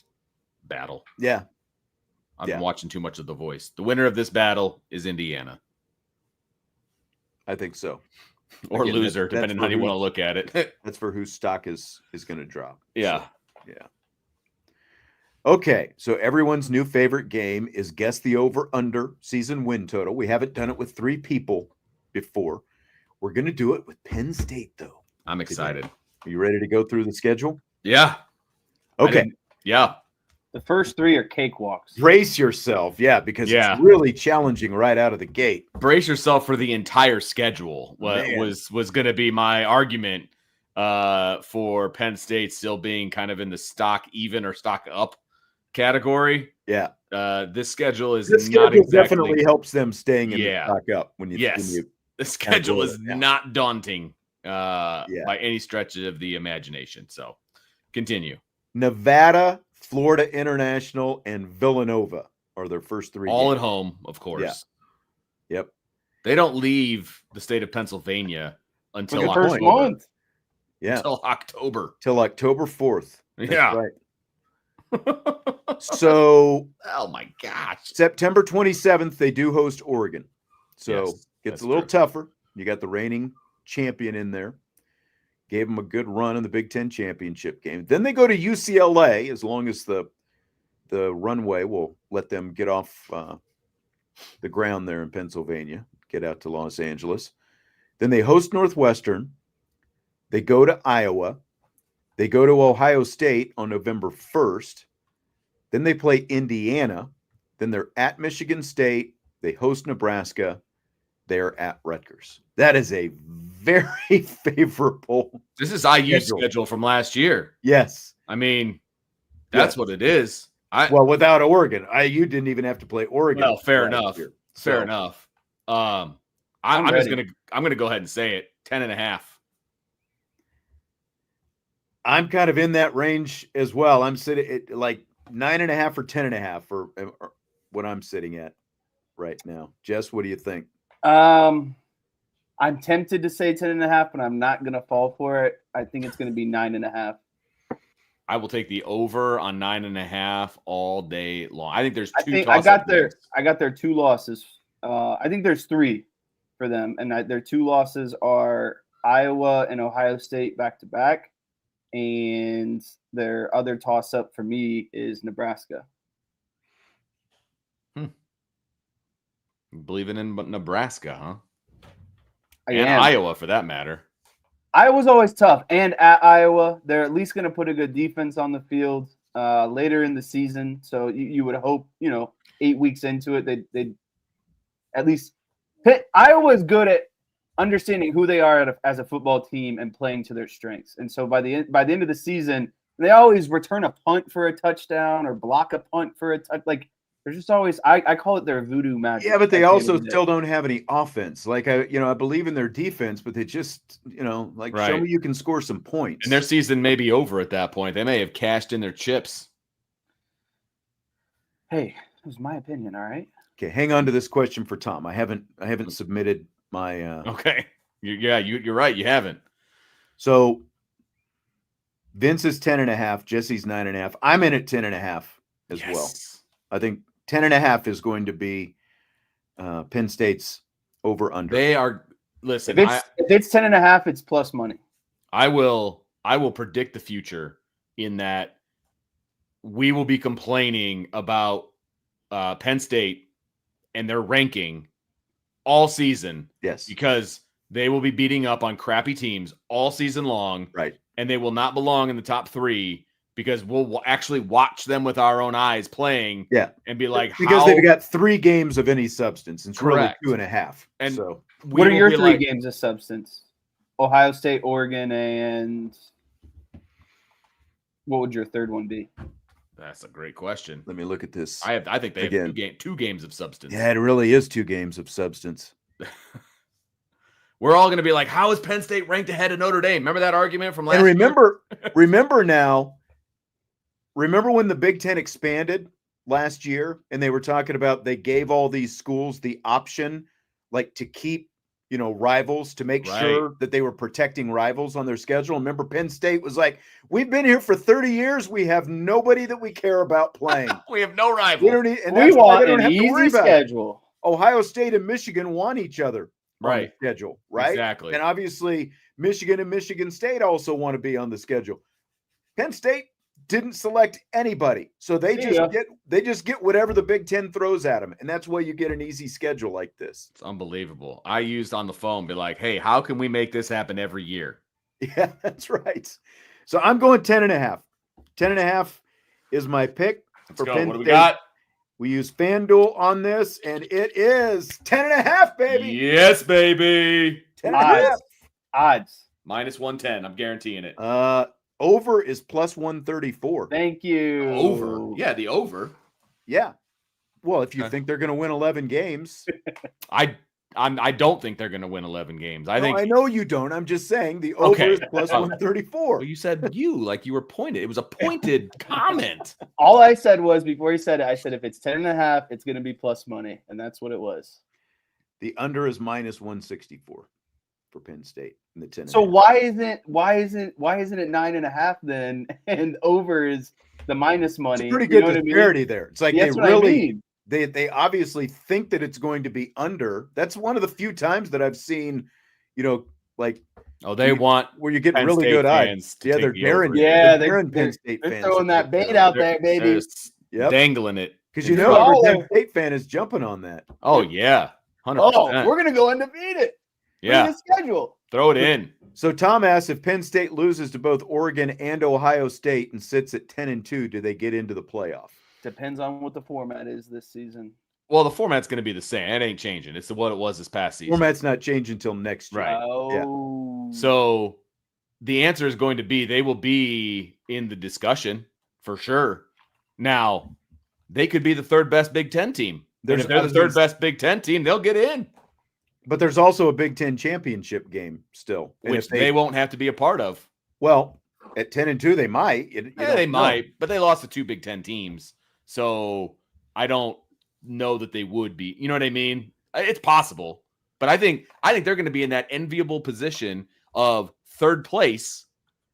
battle. Yeah. I've been watching too much of The Voice. The winner of this battle is Indiana. I think so. Or loser, depending on how you want to look at it. That's for whose stock is going to drop. Yeah. So, yeah. Okay, so everyone's new favorite game is guess the over-under season win total. We haven't done it with 3 people before. We're going to do it with Penn State, though. I'm excited. Are you ready to go through the schedule? Yeah. Okay. Yeah. The first 3 are cakewalks. Brace yourself, because it's really challenging right out of the gate. Brace yourself for the entire schedule. Was going to be my argument for Penn State still being kind of in the stock even or stock up category. Yeah. This schedule is definitely helps them staying in the stock up when you the schedule is not daunting by any stretch of the imagination. So continue. Nevada, Florida International, and Villanova are their first 3 all games. at home, of course. Yeah. Yep. They don't leave the state of Pennsylvania until the first October. month. Yeah. Until October. Till October 4th. That's Yeah. right. So, oh my gosh. September 27th, they do host Oregon. So, Yes, it's a little tougher. You got the reigning champion in there. Gave them a good run in the Big Ten championship game. Then they go to UCLA, as long as the runway will let them get off the ground there in Pennsylvania, get out to Los Angeles. Then they host Northwestern. They go to Iowa. They go to Ohio State on November 1st. Then they play Indiana. Then they're at Michigan State. They host Nebraska. They're at Rutgers. That is a very favorable. This is IU's schedule from last year. Yes. I mean, that's what it is. Well, without Oregon, IU didn't even have to play Oregon. Well, fair enough. Fair enough. I'm just gonna go ahead and say it. 10.5. I'm kind of in that range as well. I'm sitting at like 9.5 or 10.5 or what I'm sitting at right now. Jess, what do you think? I'm tempted to say 10.5, but I'm not gonna fall for it. I think it's gonna be 9.5. I will take the over on 9.5 all day long. I think there's two. I got their 2 losses. I think there's 3 for them, and their 2 losses are Iowa and Ohio State back to back, and their other toss up for me is Nebraska. Believing in Nebraska, huh? And Iowa, for that matter. Iowa's always tough, and at Iowa, they're at least going to put a good defense on the field later in the season. So you would hope, 8 weeks into it, they'd at least hit. Iowa is good at understanding who they are as a football team and playing to their strengths. And so by the end of the season, they always return a punt for a touchdown or block a punt for a touch. Like, there's just always, I call it their voodoo magic. Yeah, but they also still don't have any offense. Like, I believe in their defense, but they just, show me you can score some points. And their season may be over at that point. They may have cashed in their chips. Hey, it was my opinion, all right? Okay, hang on to this question for Tom. I haven't submitted my Okay. You're right, you haven't. So Vince is 10.5, Jesse's 9.5. I'm in at 10.5 as well. I think 10.5 is going to be Penn State's over under. They are. Listen, if it's 10.5, it's plus money. I will predict the future in that we will be complaining about Penn State and their ranking all season. Yes, because they will be beating up on crappy teams all season long. Right, and they will not belong in the top 3. Because we'll actually watch them with our own eyes playing, and be like, because they've got 3 games of any substance. It's correct. Really 2.5. And so, what are your 3 games of substance? Ohio State, Oregon, and what would your third one be? That's a great question. Let me look at this. I think they have 2 games of substance. Yeah, it really is 2 games of substance. We're all going to be like, how is Penn State ranked ahead of Notre Dame? Remember that argument from last year? Remember when the Big Ten expanded last year and they were talking about they gave all these schools the option to keep, rivals, to make sure that they were protecting rivals on their schedule. Remember Penn State was like, we've been here for 30 years. We have nobody that we care about playing. We have no rivals. We want an easy schedule. Ohio State and Michigan want each other on the schedule, right? Exactly. And obviously Michigan and Michigan State also want to be on the schedule. Penn State didn't select anybody, so they just get whatever the Big Ten throws at them, and that's why you get an easy schedule like this. It's unbelievable. I used on the phone, be like, "Hey, how can we make this happen every year?" Yeah, that's right. So I'm going 10.5. 10.5 is my pick for Penn State. What do we got? We use FanDuel on this, and it is 10.5, baby. Yes, baby. 10.5 odds. Minus 110. I'm guaranteeing it. Over is plus 134. Thank you. Over. Yeah, the over. Yeah. Well, if you think they're going to win 11 games. I don't think they're going to win 11 games. I know you don't. I'm just saying the over is plus 134. Well, you said you were pointed. It was a pointed comment. All I said was, before he said it, I said if it's 10.5, it's going to be plus money. And that's what it was. The under is minus 164 for Penn State in the 10. So why isn't it 9.5 then? And over is the minus money. It's pretty You good know what I mean? disparity there. It's like That's they what I really mean. they obviously think that it's going to be under. That's one of the few times that I've seen, like they want where you get Penn really State good odds. fans to Yeah, take they're the over. daring. Yeah, they're daring Penn State they're fans. throwing that bait out there, They're baby. just Yep. dangling it. Because It's every all Penn there. State fan is jumping on that. Oh yeah, 100%. Oh, we're gonna go undefeated. yeah. Bring the schedule. Throw it in. So Tom asks, if Penn State loses to both Oregon and Ohio State and sits at 10-2, do they get into the playoff? Depends on what the format is this season. Well, the format's going to be the same. It ain't changing. It's what it was this past season. Format's not changing until next year. Right. Oh. So the answer is going to be they will be in the discussion for sure. Now, they could be the third best Big Ten team. And if they're the third best Big Ten team, they'll get in. But there's also a Big Ten championship game still. And Which if they won't have to be a part of. Well, at 10-2, they might. They might, but they lost to two Big Ten teams. So I don't know that they would be. You know what I mean? It's possible. But I think they're going to be in that enviable position of third place,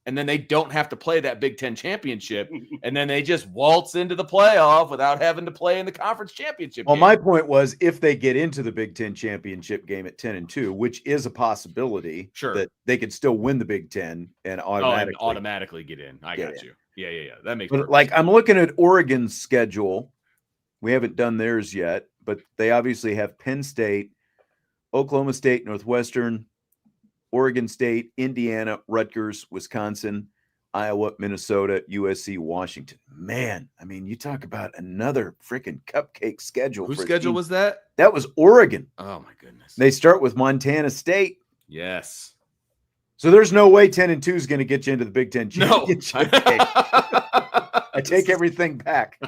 and then they don't have to play that Big Ten championship, and then they just waltz into the playoff without having to play in the conference championship Well, game. my point was, if they get into the Big Ten championship game at 10-2, which is a possibility, Sure. that they could still win the Big Ten and automatically get in. I got you. Yeah. That makes But perfect like, sense. I'm looking at Oregon's schedule. We haven't done theirs yet, but they obviously have Penn State, Oklahoma State, Northwestern, Oregon State, Indiana, Rutgers, Wisconsin, Iowa, Minnesota, USC, Washington. Man, I mean, you talk about another freaking cupcake schedule. Whose for a schedule team. was that? That was Oregon. Oh my goodness. They start with Montana State. Yes. So there's no way 10-2 is going to get you into the Big Ten No. championship game. I take everything back.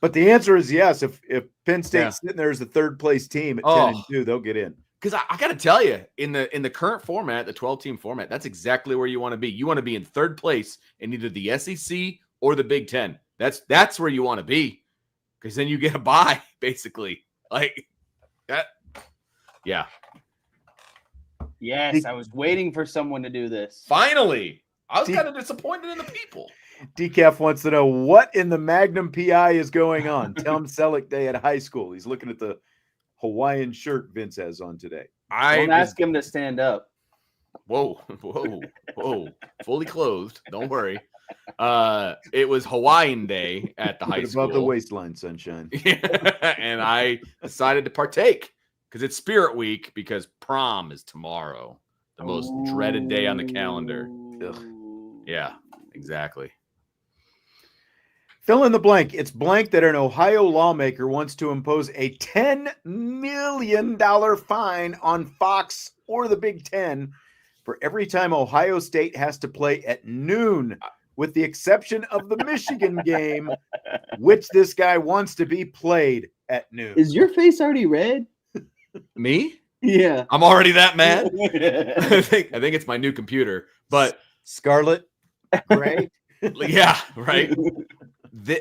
But the answer is yes. If Penn State's sitting there as the third place team at 10-2, they'll get in. Because I got to tell you, in the current format, the 12-team format, that's exactly where you want to be. You want to be in third place in either the SEC or the Big Ten. That's where you want to be, because then you get a bye, basically. Like that. Yeah. Yes, I was waiting for someone to do this. Finally, I was kind of disappointed in the people. Decaf wants to know what in the Magnum PI is going on. Tell him Selleck Day at high school. He's looking at the Hawaiian shirt Vince has on today. Don't ask him to stand up. Whoa. Fully clothed. Don't worry. It was Hawaiian Day at the high school. Above the waistline, sunshine. And I decided to partake because it's Spirit Week, because prom is tomorrow. The most dreaded day on the calendar. Ugh. Yeah, exactly. Fill in the blank. It's blank that an Ohio lawmaker wants to impose a $10 million fine on Fox or the Big Ten for every time Ohio State has to play at noon, with the exception of the Michigan game, which this guy wants to be played at noon. Is your face already red? Me? Yeah. I'm already that mad. I think it's my new computer, but Scarlet Gray. Yeah, right.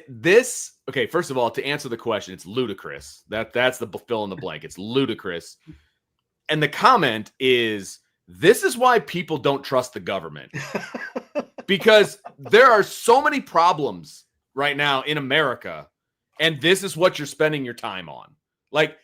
This okay. First of all, to answer the question, it's ludicrous. That's the fill in the blank. It's ludicrous. And the comment is, this is why people don't trust the government, because there are so many problems right now in America, and this is what you're spending your time on. Like,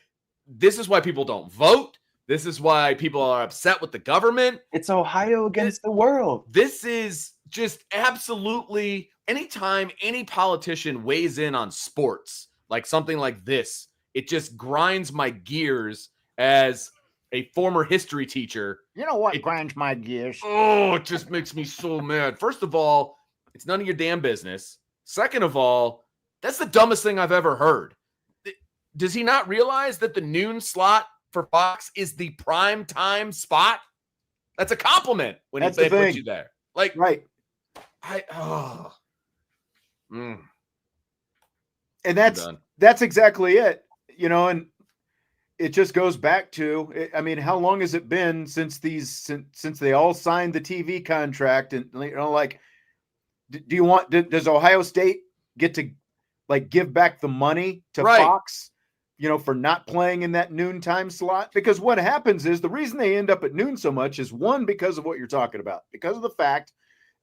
this is why people don't vote. This is why people are upset with the government. It's Ohio against the world. This is just absolutely, anytime any politician weighs in on sports, like something like this, it just grinds my gears as a former history teacher. You know what grinds my gears? Oh, it just makes me so mad. First of all, it's none of your damn business. Second of all, that's the dumbest thing I've ever heard. Does he not realize that the noon slot for Fox is the prime time spot? That's a compliment when they put you there. Like, right. And that's exactly it. You know, and it just goes back to, I mean, how long has it been since they all signed the TV contract? And, you know, like, does Ohio State get to, like, give back the money to Fox? for not playing in that noon time slot. Because what happens is the reason they end up at noon so much is one, because of what you're talking about, because of the fact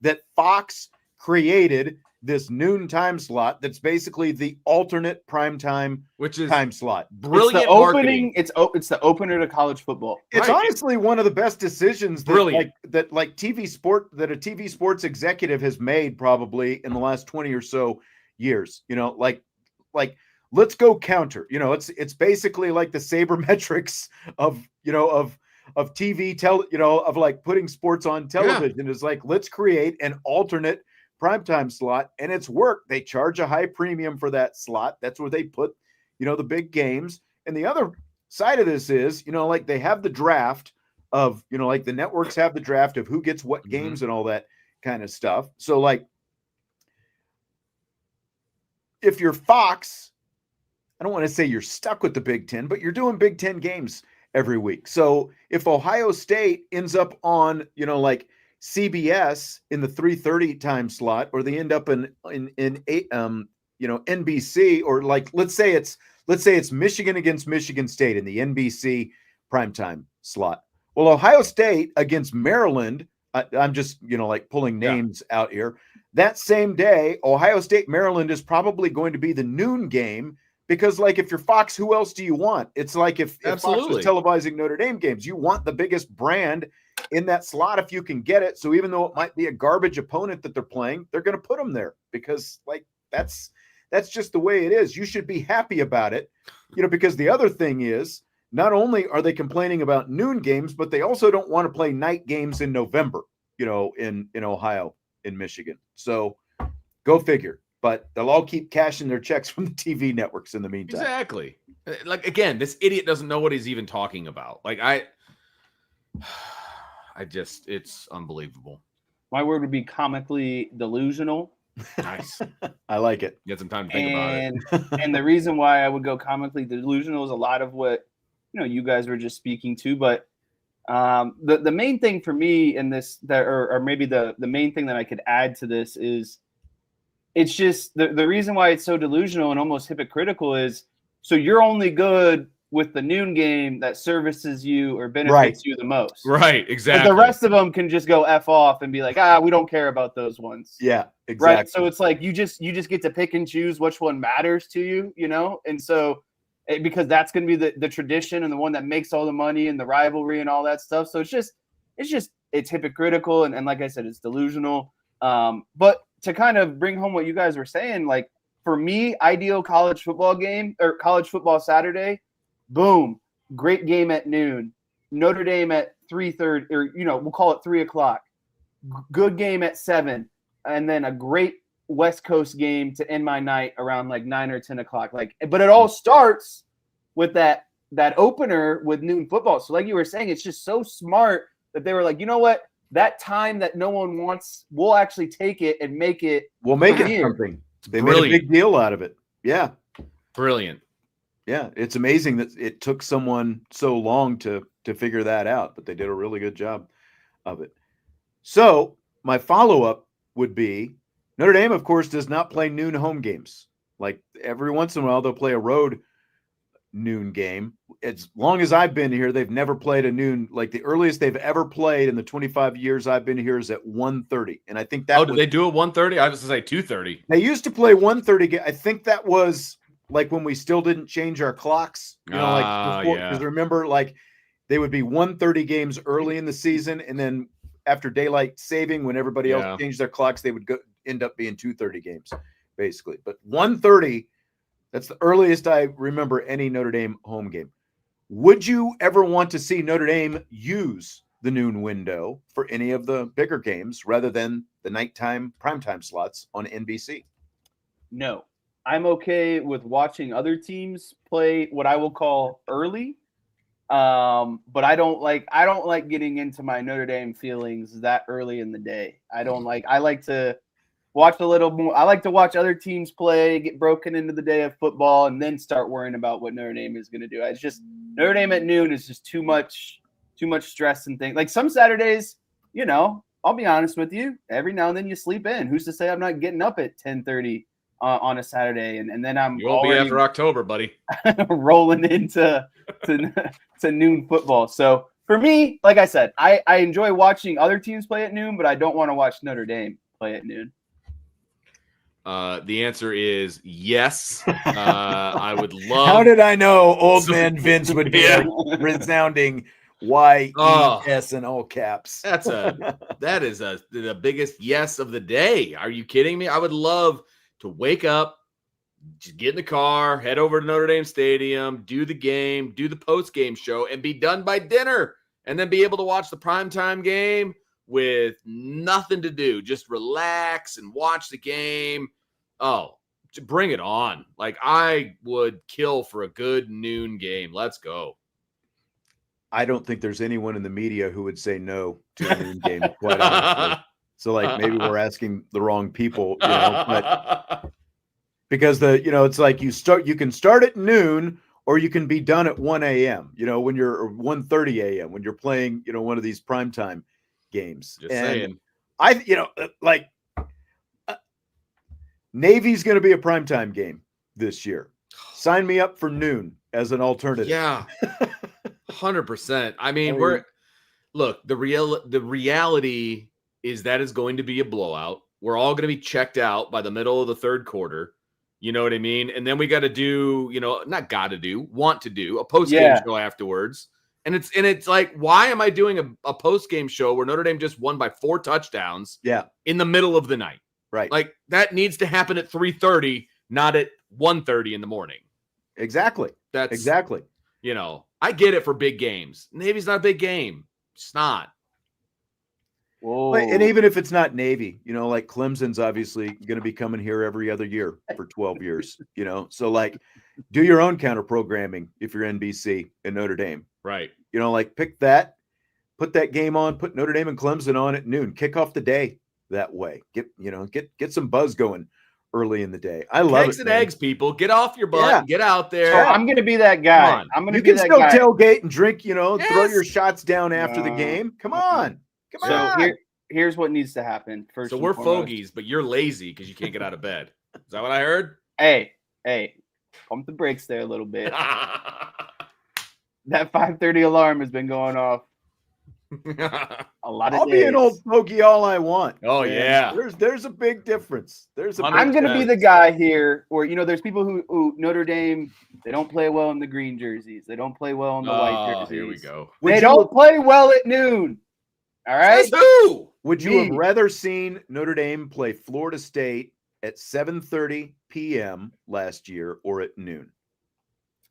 that Fox created this noon time slot that's basically the alternate primetime time slot. Brilliant it's the opening. It's the opener to college football. It's honestly one of the best decisions that a TV sports executive has made probably in the last 20 or so years. Let's go counter. It's basically like the sabermetrics of TV of like putting sports on television. Is like, let's create an alternate primetime slot, and it's worked. They charge a high premium for that slot. That's where they put the big games. And the other side of this is like they have the draft of like the networks have the draft of who gets what games and all that kind of stuff. So like if you're Fox, I don't want to say you're stuck with the Big Ten, but you're doing Big Ten games every week. So if Ohio State ends up on, like CBS in the 3:30 time slot, or they end up in NBC, or like, let's say it's Michigan against Michigan State in the NBC primetime slot. Well, Ohio State against Maryland, I'm just, like pulling names out here. That same day, Ohio State, Maryland is probably going to be the noon game. Because, like, if you're Fox, who else do you want? It's like if Fox was televising Notre Dame games, you want the biggest brand in that slot if you can get it. So even though it might be a garbage opponent that they're playing, they're going to put them there because, like, that's just the way it is. You should be happy about it, because the other thing is not only are they complaining about noon games, but they also don't want to play night games in November, in Ohio, in Michigan. So go figure. But they'll all keep cashing their checks from the TV networks in the meantime. Exactly. Like, again, this idiot doesn't know what he's even talking about. Like, it's unbelievable. My word would be comically delusional. Nice. I like it. Get some time to think about it. And the reason why I would go comically delusional is a lot of what, you guys were just speaking to. But the main thing for me in this, or maybe the main thing that I could add to this is, it's just the reason why it's so delusional and almost hypocritical is, so you're only good with the noon game that services you or benefits you the most. Right, exactly. But the rest of them can just go F off and be like, we don't care about those ones. Yeah, exactly. Right. So it's like you just get to pick and choose which one matters to you, And so because that's going to be the tradition and the one that makes all the money and the rivalry and all that stuff. So it's hypocritical and like I said, it's delusional. But to kind of bring home what you guys were saying, like for me, ideal college football game or college football Saturday, boom, great game at noon. Notre Dame at 3:30, or we'll call it 3:00. Good game at 7, and then a great West Coast game to end my night around like 9 or 10 o'clock. Like, but it all starts with that opener with noon football. So, like you were saying, it's just so smart that they were like, you know what? That time that no one wants, we'll actually take it and make it. We'll make it something. They made a big deal out of it. Yeah. Brilliant. Yeah. It's amazing that it took someone so long to figure that out, but they did a really good job of it. So my follow-up would be Notre Dame, of course, does not play noon home games. Like every once in a while, they'll play a road noon game. As long as I've been here, they've never played a noon. Like the earliest they've ever played in the 25 years I've been here is at 1:30. And I think that did they do it 1:30? I was going to say 2:30. They used to play 1:30. I think that was like when we still didn't change our clocks. Like before, because remember, like they would be 1:30 games early in the season, and then after daylight saving, when everybody else changed their clocks, they would end up being 2:30 games, basically. But 1:30. That's the earliest I remember any Notre Dame home game. Would you ever want to see Notre Dame use the noon window for any of the bigger games rather than the nighttime primetime slots on NBC? No. I'm okay with watching other teams play what I will call early. But I don't like getting into my Notre Dame feelings that early in the day. I like to watch a little more. I like to watch other teams play, get broken into the day of football, and then start worrying about what Notre Dame is going to do. It's just Notre Dame at noon is just too much stress and things. Like some Saturdays, I'll be honest with you, every now and then you sleep in. Who's to say I'm not getting up at 10:30 on a Saturday, and then I'm You won't be already after October, buddy. rolling into to noon football. So for me, like I said, I enjoy watching other teams play at noon, but I don't want to watch Notre Dame play at noon. The answer is yes. I would love. How did I know old man Vince would be Yeah. a resounding YES in all caps? That is the biggest yes of the day. Are you kidding me? I would love to wake up, just get in the car, head over to Notre Dame Stadium, do the game, do the post-game show, and be done by dinner, and then be able to watch the primetime game with nothing to do. Just relax and watch the game. Oh, bring it on. Like, I would kill for a good noon game. Let's go. I don't think there's anyone in the media who would say no to a noon game, quite honestly. So, like, maybe we're asking the wrong people, but because it's like you can start at noon or you can be done at 1 a.m., when you're 1:30 a.m. when you're playing, one of these primetime games. Just saying. Navy's going to be a primetime game this year. Sign me up for noon as an alternative. Yeah. 100%. I mean, the reality is that is going to be a blowout. We're all going to be checked out by the middle of the third quarter. You know what I mean? And then we got to do, want to do a post-game show afterwards. And it's like, why am I doing a post-game show where Notre Dame just won by 4 touchdowns in the middle of the night? Right. Like, that needs to happen at 3:30, not at 1:30 in the morning. Exactly. Exactly. I get it for big games. Navy's not a big game. It's not. Whoa. And even if it's not Navy, like Clemson's obviously going to be coming here every other year for 12 years, So, like, do your own counter programming if you're NBC and Notre Dame. Right. Like, pick that, put that game on, put Notre Dame and Clemson on at noon. Kick off the day that way. Get some buzz going early in the day. I love Eggs it. and eggs, people. Get off your butt and get out there. So I'm going to be that guy. You can still tailgate and drink, throw your shots down after the game. Come on. Here's what needs to happen. First, so we're fogies, but you're lazy because you can't get out of bed. Is that what I heard? Hey, pump the brakes there a little bit. That 5:30 alarm has been going off a lot of I'll days. be an old fogey all I want. Oh, man. yeah. There's a big difference. I'm going to be the guy here where, there's people who Notre Dame, they don't play well in the green jerseys. They don't play well in the white jerseys. Here we go. They don't play well at noon. All right? Says who? Would you have rather seen Notre Dame play Florida State at 7:30 p.m. last year or at noon?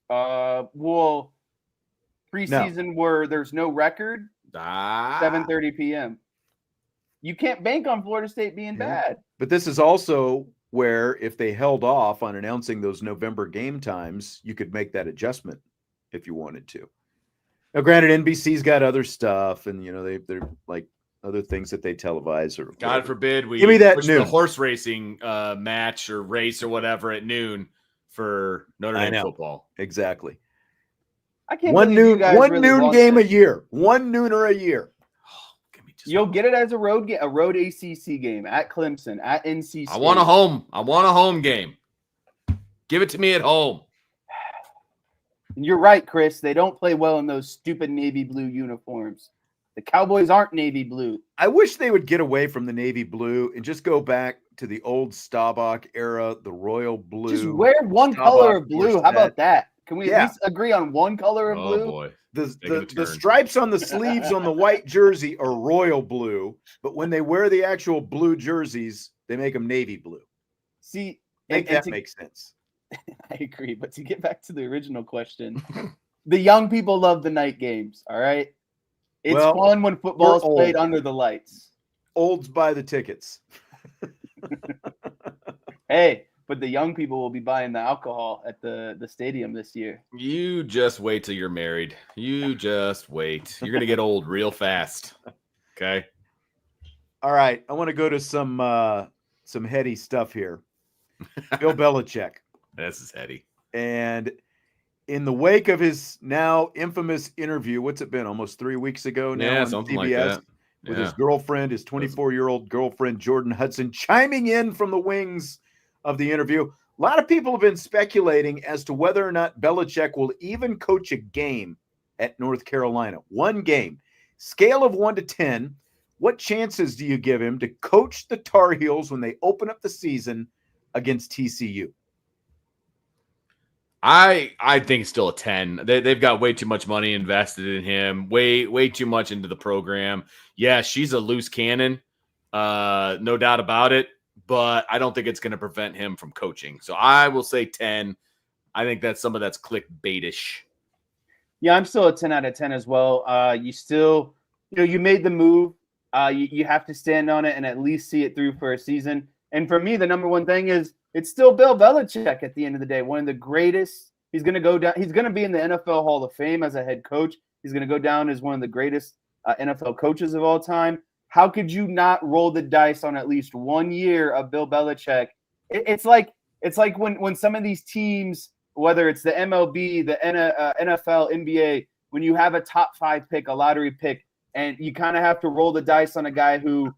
Well, preseason where there's no record, 7:30 p.m. You can't bank on Florida State being bad. But this is also where if they held off on announcing those November game times, you could make that adjustment if you wanted to. Now, granted, NBC's got other stuff, and they're like other things that they televise. Or God forbid we give me that push the horse racing match or race or whatever at noon for Notre Dame football. Exactly. I can't. One noon game a year. One nooner a year. You'll get it as a road ACC game at Clemson, at NC State. I want a home game. Give it to me at home. You're right, Chris. They don't play well in those stupid navy blue uniforms. The Cowboys aren't navy blue. I wish they would get away from the navy blue and just go back to the old Staubach era, the royal blue. Just wear one color of blue. How about that? Can we at least agree on one color of blue? Oh, boy. The stripes on the sleeves on the white jersey are royal blue, but when they wear the actual blue jerseys, they make them navy blue. See, that makes sense. I agree. But to get back to the original question, the young people love the night games. All right. It's fun when football is played under the lights. Olds buy the tickets. Hey, but the young people will be buying the alcohol at the stadium this year. You just wait till you're married. You just wait. You're going to get old real fast. Okay. All right. I want to go to some heady stuff here. Bill Belichick. This is heady. And in the wake of his now infamous interview, what's it been? Almost 3 weeks ago now on something CBS like that. with his girlfriend, his 24-year-old girlfriend, Jordan Hudson, chiming in from the wings of the interview. A lot of people have been speculating as to whether or not Belichick will even coach a game at North Carolina. One game. Scale of 1 to 10. What chances do you give him to coach the Tar Heels when they open up the season against TCU? I think it's still a 10. They've got way too much money invested in him, way too much into the program. Yeah, she's a loose cannon, no doubt about it, but I don't think it's going to prevent him from coaching. So I will say 10. I think that's some of that's clickbaitish. Yeah, I'm still a 10 out of 10 as well. You still, you made the move. You have to stand on it and at least see it through for a season. And for me, the number one thing is it's still Bill Belichick at the end of the day. One of the greatest. He's going to go down. He's going to be in the NFL Hall of Fame as a head coach. He's going to go down as one of the greatest NFL coaches of all time. How could you not roll the dice on at least 1 year of Bill Belichick? It's like when some of these teams, whether it's the MLB, the NFL, NBA, when you have a top 5 pick, a lottery pick, and you kind of have to roll the dice on a guy who,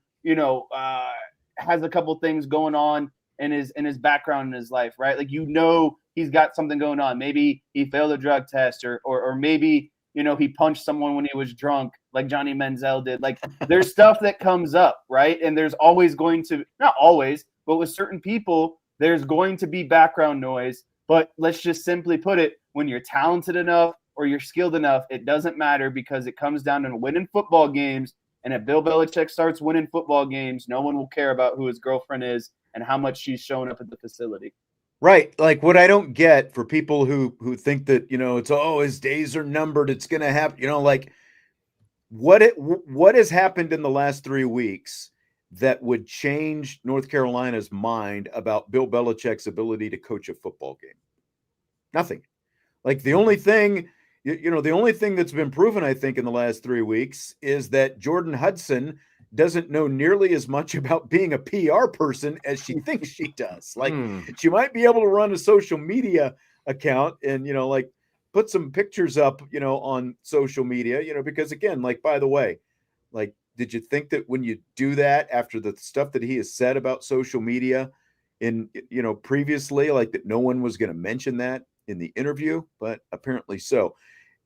has a couple things going on in his background in his life, right? Like, he's got something going on. Maybe he failed a drug test or maybe, he punched someone when he was drunk like Johnny Manziel did. Like, there's stuff that comes up, right? And there's always going to, not always, but with certain people, there's going to be background noise. But let's just simply put it, when you're talented enough or you're skilled enough, it doesn't matter because it comes down to winning football games. And if Bill Belichick starts winning football games, no one will care about who his girlfriend is and how much she's showing up at the facility. Right. Like, what I don't get for people who think that, it's, his days are numbered, it's going to happen, like what has happened in the last 3 weeks that would change North Carolina's mind about Bill Belichick's ability to coach a football game? Nothing. Like, the only thing that's been proven, I think, in the last 3 weeks is that Jordan Hudson doesn't know nearly as much about being a PR person as she thinks she does. Like, she might be able to run a social media account and, put some pictures up, on social media, because, again, like, by the way, like, did you think that when you do that after the stuff that he has said about social media in, previously, like, that no one was going to mention that in the interview? But apparently so.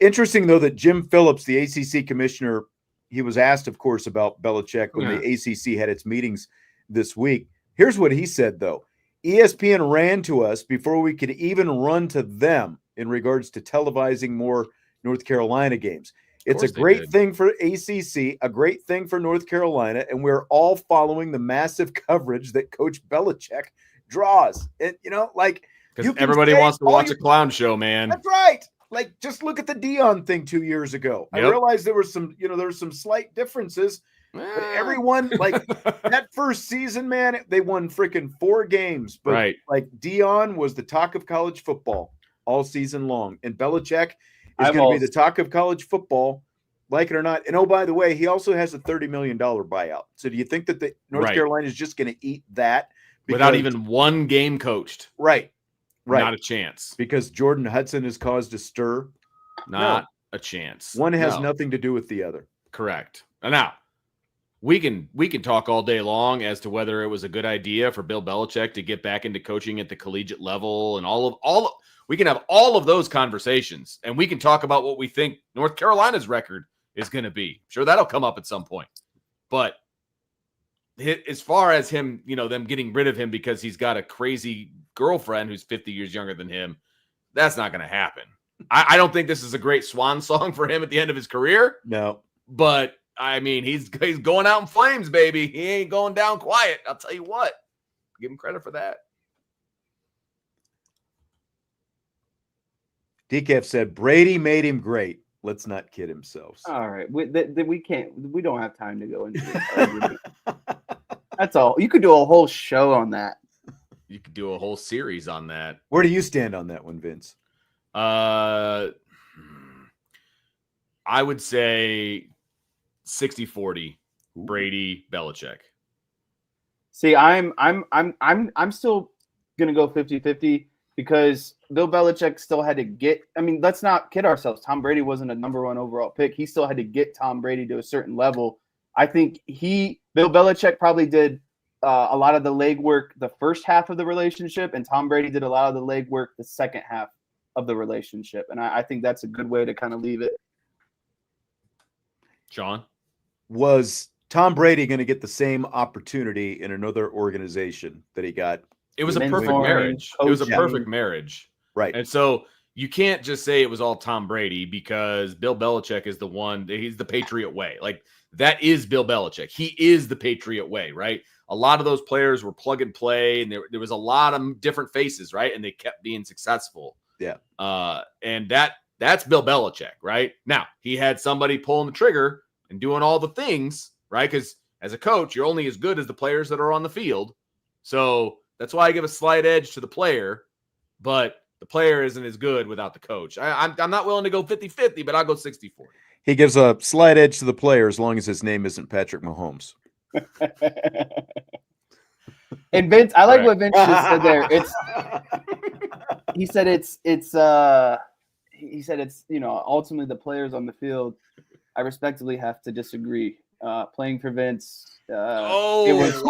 Interesting, though, that Jim Phillips, the ACC commissioner, he was asked, of course, about Belichick when the ACC had its meetings this week. Here's what he said, though. ESPN ran to us before we could even run to them in regards to televising more North Carolina games. It's a great thing for ACC, a great thing for North Carolina, and we're all following the massive coverage that Coach Belichick draws. And, because everybody wants to watch a clown show, man. That's right. Like, just look at the Dion thing 2 years ago. Yep. I realized there were some slight differences, but everyone, like, that first season, man, they won freaking 4 games. But like, Dion was the talk of college football all season long, and Belichick is going to be the talk of college football, like it or not. And oh, by the way, he also has a $30 million buyout. So do you think that the North Carolina is just going to eat that without even one game coached? Right. Right. Not a chance. Because Jordan Hudson has caused a stir? Not a chance. One has nothing to do with the other. Correct. And now, we can talk all day long as to whether it was a good idea for Bill Belichick to get back into coaching at the collegiate level, and we can have all of those conversations, and we can talk about what we think North Carolina's record is going to be. Sure, that'll come up at some point. But as far as him, them getting rid of him because he's got a crazy girlfriend who's 50 years younger than him, that's not going to happen. I don't think this is a great swan song for him at the end of his career. No. But, I mean, he's going out in flames, baby. He ain't going down quiet. I'll tell you what. Give him credit for that. DCAF said, Brady made him great. Let's not kid himself. All right. We don't have time to go into this. That's all. You could do a whole show on that. You could do a whole series on that. Where do you stand on that one, Vince? I would say 60-40 Brady Belichick. See, I'm still gonna go 50-50 because Bill Belichick still had to get. I mean, let's not kid ourselves. Tom Brady wasn't a number 1 overall pick. He still had to get Tom Brady to a certain level. I think Bill Belichick probably did a lot of the legwork the first half of the relationship, and Tom Brady did a lot of the legwork the second half of the relationship. And I think that's a good way to kind of leave it. Sean? Was Tom Brady going to get the same opportunity in another organization that he got? It was a perfect Mentoring, marriage. It was a coaching. perfect marriage. Right. And so you can't just say it was all Tom Brady because Bill Belichick is the one. He's the Patriot way. Like, that is Bill Belichick. He is the Patriot way, right? A lot of those players were plug and play, and there was a lot of different faces, right? And they kept being successful. Yeah. And that's Bill Belichick, right? Now, he had somebody pulling the trigger and doing all the things, right? Because as a coach, you're only as good as the players that are on the field. So that's why I give a slight edge to the player, but the player isn't as good without the coach. I'm not willing to go 50-50, but I'll go 60-40. He gives a slight edge to the player as long as his name isn't Patrick Mahomes. And Vince, I like what Vince just said there. He said it's ultimately the players on the field. I respectively have to disagree. Playing for Vince, it was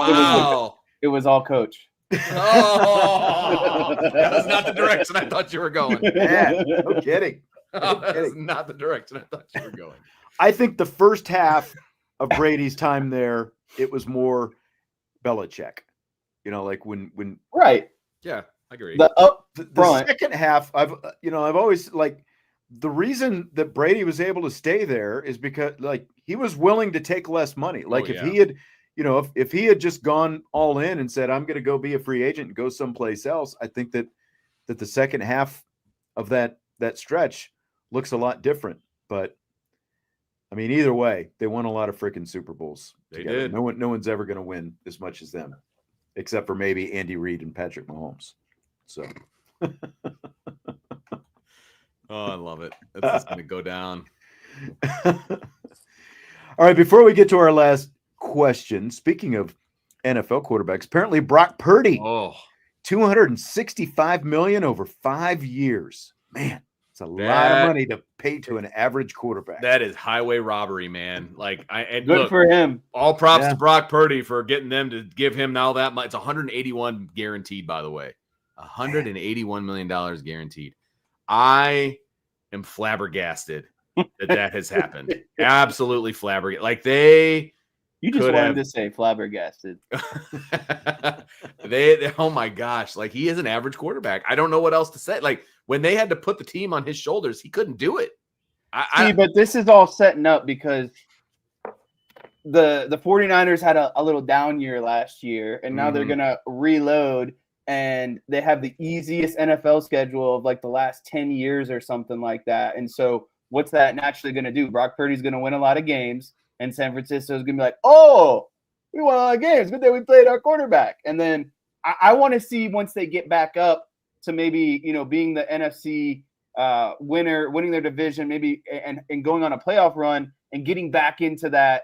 all coach. Oh, that was not the direction I thought you were going. Yeah, no kidding. That is not the direction I thought you were going. I think the first half of Brady's time there, it was more Belichick. You know, like when Right. Yeah, I agree. the second half, I've always like the reason that Brady was able to stay there is because like he was willing to take less money. Like if he had, if he had just gone all in and said, I'm going to go be a free agent and go someplace else, I think that the second half of that stretch looks a lot different. But I mean, either way, they won a lot of freaking Super Bowls together. Did. No one's ever going to win as much as them, except for maybe Andy Reid and Patrick Mahomes. So. Oh, I love it. That's just going to go down. All right, before we get to our last question, speaking of NFL quarterbacks, apparently Brock Purdy, $265 million over 5 years. Man, it's a lot of money to pay to an average quarterback. That is highway robbery, man. Like good for him. All props to Brock Purdy for getting them to give him now that much. It's 181 guaranteed, by the way. $181 million guaranteed. I am flabbergasted that has happened. Absolutely flabbergasted. Like you just wanted to say flabbergasted. they oh my gosh, like he is an average quarterback. I don't know what else to say. Like when they had to put the team on his shoulders, he couldn't do it. But this is all setting up because the 49ers had a little down year last year, and now they're gonna reload. And they have the easiest NFL schedule of like the last 10 years or something like that. And so what's that naturally going to do? Brock Purdy's going to win a lot of games, and San Francisco is going to be like, oh, we won a lot of games. Good that we played our quarterback. And then I want to see once they get back up to maybe, being the NFC winner, winning their division, maybe and going on a playoff run and getting back into that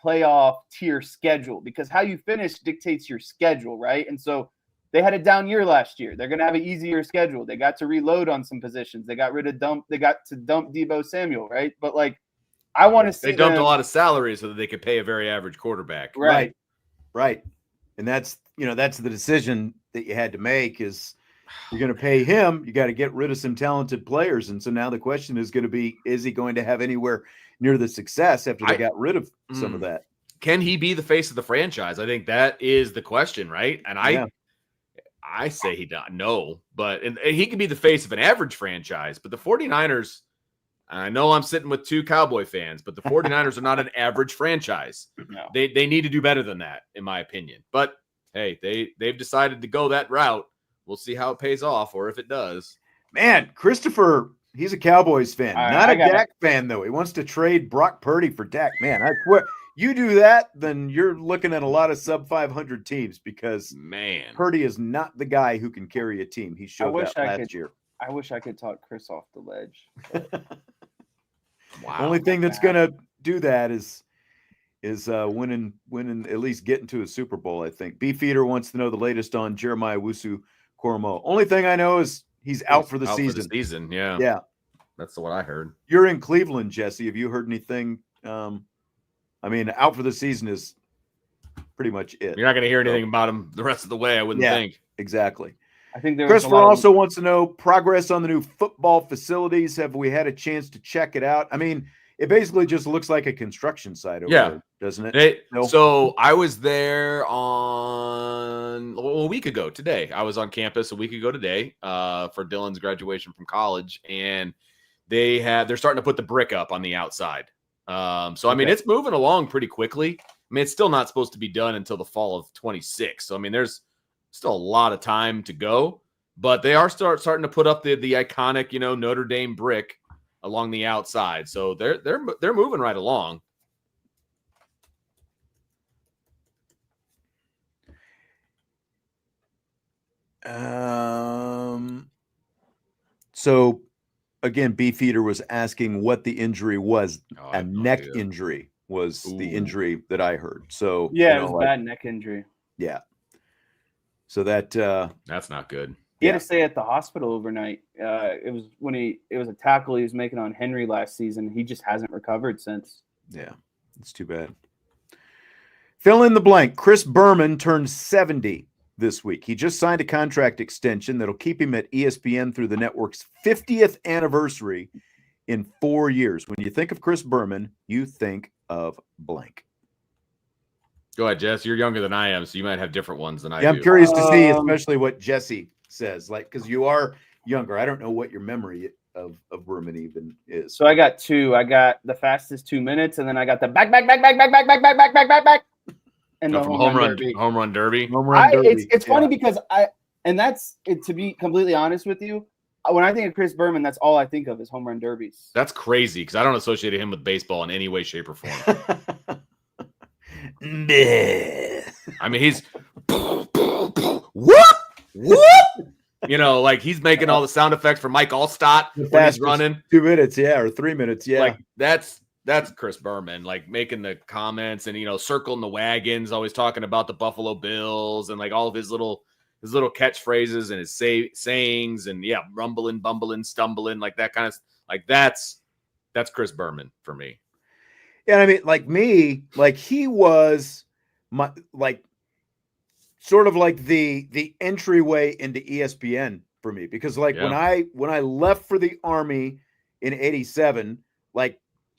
playoff tier schedule, because how you finish dictates your schedule, right? And so they had a down year last year. They're going to have an easier schedule. They got to reload on some positions. They got to dump Deebo Samuel, right? But like, I want to see they dumped a lot of salary so that they could pay a very average quarterback. Right. And that's the decision that you had to make is you're going to pay him. You got to get rid of some talented players. And so now the question is going to be, is he going to have anywhere near the success after they got rid of some of that? Can he be the face of the franchise? I think that is the question, right? And I say he doesn't know, but and he could be the face of an average franchise. But the 49ers, I know I'm sitting with two Cowboy fans, but the 49ers are not an average franchise. No. They need to do better than that, in my opinion. But hey, they've decided to go that route. We'll see how it pays off, or if it does. Man, Christopher, he's a Cowboys fan, not a Dak fan though. He wants to trade Brock Purdy for Dak. Man, I swear. You do that, then you're looking at a lot of sub 500 teams because Purdy is not the guy who can carry a team. He showed that last year. I wish I could talk Chris off the ledge. Wow. Only thing that's going to do that is winning at least getting to a Super Bowl, I think. Beefeater wants to know the latest on Jeremiah Owusu-Koramoah. Only thing I know is he's out for the season. Yeah. Yeah. That's what I heard. You're in Cleveland, Jesse. Have you heard anything? Out for the season is pretty much it. You're not going to hear anything about him the rest of the way, I wouldn't think. Exactly. I think there was Christopher also wants to know progress on the new football facilities. Have we had a chance to check it out? I mean, it basically just looks like a construction site over there, doesn't it? So I was there on a week ago today. I was on campus a week ago today for Dylan's graduation from college, and they're starting to put the brick up on the outside. I mean, it's moving along pretty quickly. I mean, it's still not supposed to be done until the fall of 26. So I mean, there's still a lot of time to go, but they are starting to put up the iconic, Notre Dame brick along the outside. So they're moving right along. So again, Beefeater was asking what the injury was. A neck injury was the injury that I heard. So it was a bad neck injury. Yeah. So that's not good. He had to stay at the hospital overnight. It was a tackle he was making on Henry last season. He just hasn't recovered since. Yeah, it's too bad. Fill in the blank. Chris Berman turned 70 this week. He just signed a contract extension that'll keep him at ESPN through the network's 50th anniversary in 4 years. When you think of Chris Berman, you think of blank. Go ahead, Jess. You're younger than I am, so you might have different ones than I do. I'm curious to see, especially what Jesse says, because you are younger. I don't know what your memory of Berman even is. So I got two. I got the fastest 2 minutes, and then I got the back, and the home run derby. It's funny because to be completely honest with you, when I think of Chris Berman, that's all I think of is home run derbies. That's crazy because I don't associate him with baseball in any way, shape, or form. I mean, he's whoop, whoop. He's making all the sound effects for Mike Allstott when he's running 2 minutes, or 3 minutes, that's Chris Berman, making the comments and circling the wagons, always talking about the Buffalo Bills and all of his little catchphrases and his sayings and rumbling, bumbling, stumbling, that kind of that's Chris Berman for me. Yeah, I mean, he was my sort of the entryway into ESPN for me because when I left for the Army in '87,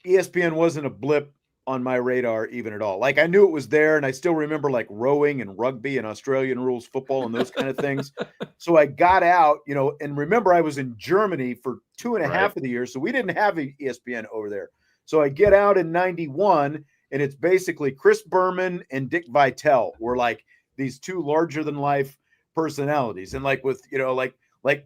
ESPN wasn't a blip on my radar even at all. I knew it was there, and I still remember rowing and rugby and Australian rules football and those kind of things. So I got out, and remember I was in Germany for 2.5 of the year, so we didn't have ESPN over there. So I get out in '91, and it's basically Chris Berman and Dick Vitale were these two larger than life personalities. And with,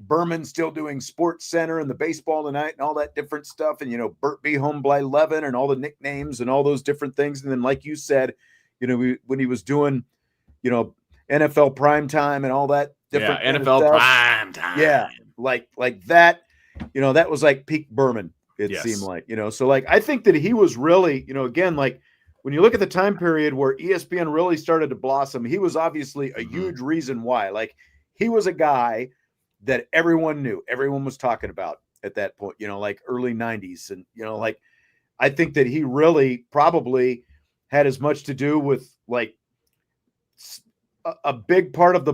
Berman still doing Sports Center and the Baseball Tonight and all that different stuff. And, Burt B. Home by 11 and all the nicknames and all those different things. And then, like you said, when he was doing, NFL Primetime and all that different NFL Primetime. Yeah. Like that, that was peak Berman. It seemed so I think that he was really, again, when you look at the time period where ESPN really started to blossom, he was obviously a huge reason why. He was a guy that everyone knew, everyone was talking about at that point, early 90s. And, I think that he really probably had as much to do with a big part of the,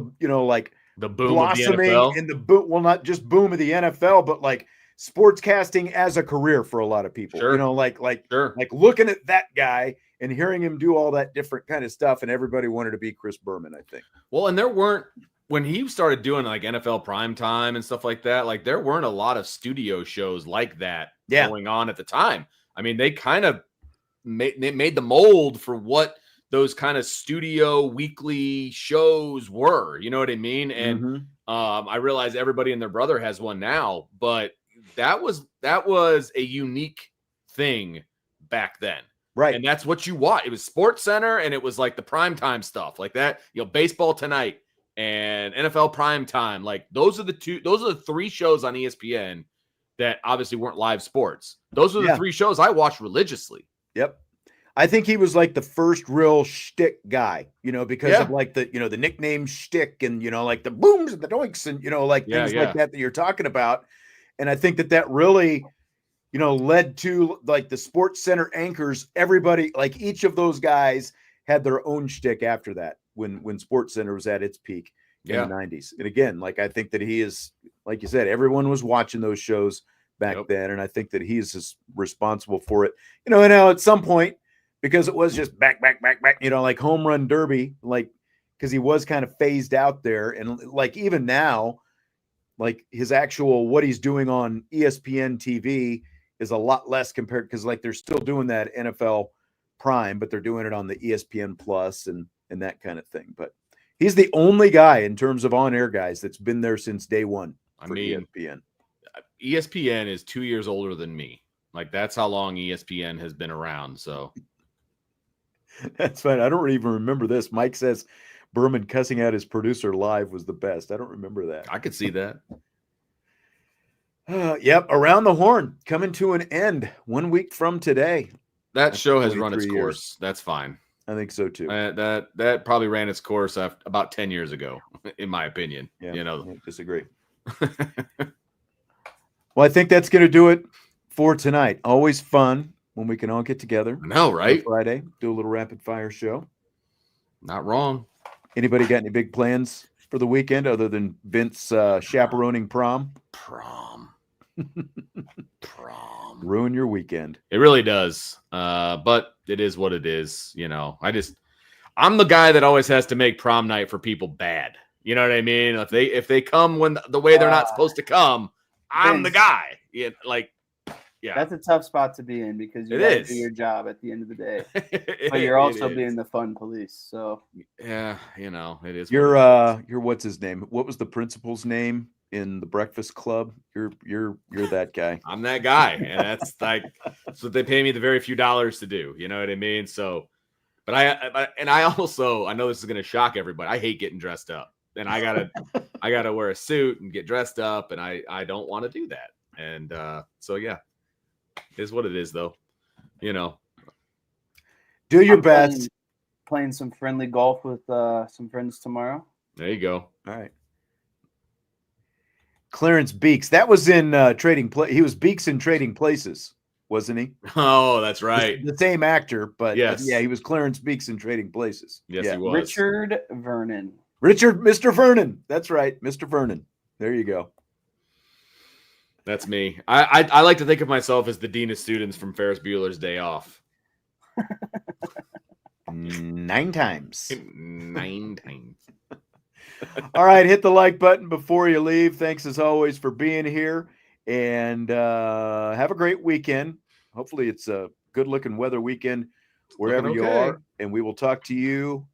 the boom blossoming of the NFL. And the boom, well, not just boom of the NFL, but sportscasting as a career for a lot of people, sure. Looking at that guy and hearing him do all that different kind of stuff. And everybody wanted to be Chris Berman, I think. Well, and there weren't, when he started doing NFL Primetime and stuff like that, there weren't a lot of studio shows like that going on at the time. I mean, they kind of made the mold for what those kind of studio weekly shows were, you know what I mean? And I realize everybody and their brother has one now, but that was a unique thing back then. Right. And that's what you watch. It was Sports Center and it was the primetime stuff like that, Baseball Tonight and NFL Primetime. Those are the three shows on ESPN that obviously weren't live sports. Those are the three shows I watched religiously. Yep. I think he was the first real shtick guy, because of the nickname shtick and, the booms and the doinks and, things like that you're talking about. And I think that really, led to the Sports Center anchors, everybody, each of those guys had their own shtick after that when SportsCenter was at its peak in the 90s. And again, like I think that he is, like you said, everyone was watching those shows back then, and I think that he's as responsible for it. You know, and now at some point, because it was just back, you know, like home run derby, like because he was kind of phased out there, and like even now, like his actual what he's doing on ESPN TV is a lot less compared, because like they're still doing that NFL Prime, but they're doing it on the ESPN Plus and that kind of thing. But he's the only guy in terms of on-air guys that's been there since day one. I mean, ESPN is 2 years older than me. Like that's how long ESPN has been around. So that's fine. I don't even remember this. Mike says Berman cussing out his producer live was the best. I don't remember that. I could see that. Yep. Around the Horn coming to an end 1 week from today. That show has run its course. That's fine. I think so too. That probably ran its course about 10 years ago, in my opinion. Yeah, you know, I disagree. Well, I think that's going to do it for tonight. Always fun when we can all get together. No, right? Friday, do a little rapid fire show. Not wrong. Anybody got any big plans for the weekend other than Vince chaperoning prom? Prom. Ruin your weekend. It really does. But it is what it is. You know, I'm the guy that always has to make prom night for people bad. You know what I mean? If they come when the way they're not supposed to come, I'm the guy. Yeah, that's a tough spot to be in because you got to do your job at the end of the day. But you're also being the fun police. So yeah, you know, it is. You're what's his name? What was the principal's name in the Breakfast Club? You're that guy. I'm that guy, and that's like that's what they pay me the very few dollars to do. You know what I mean? So, but I also know this is gonna shock everybody. I hate getting dressed up. And I gotta wear a suit and get dressed up, and I don't want to do that. And so yeah, it is what it is, though. You know, do your best. Playing some friendly golf with some friends tomorrow. There you go. All right. Clarence Beeks. That was in Trading Place. He was Beeks in Trading Places, wasn't he? Oh, that's right. The same actor, but yes. Yeah, he was Clarence Beeks in Trading Places. Yes, he was. Richard Vernon. Mr. Vernon. That's right, Mr. Vernon. There you go. That's me. I like to think of myself as the dean of students from Ferris Bueller's Day Off. 9 times. 9 times. All right, hit the like button before you leave. Thanks as always for being here, and have a great weekend. Hopefully it's a good-looking weather weekend wherever you are, and we will talk to you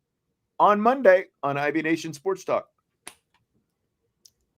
on Monday on IB Nation Sports Talk.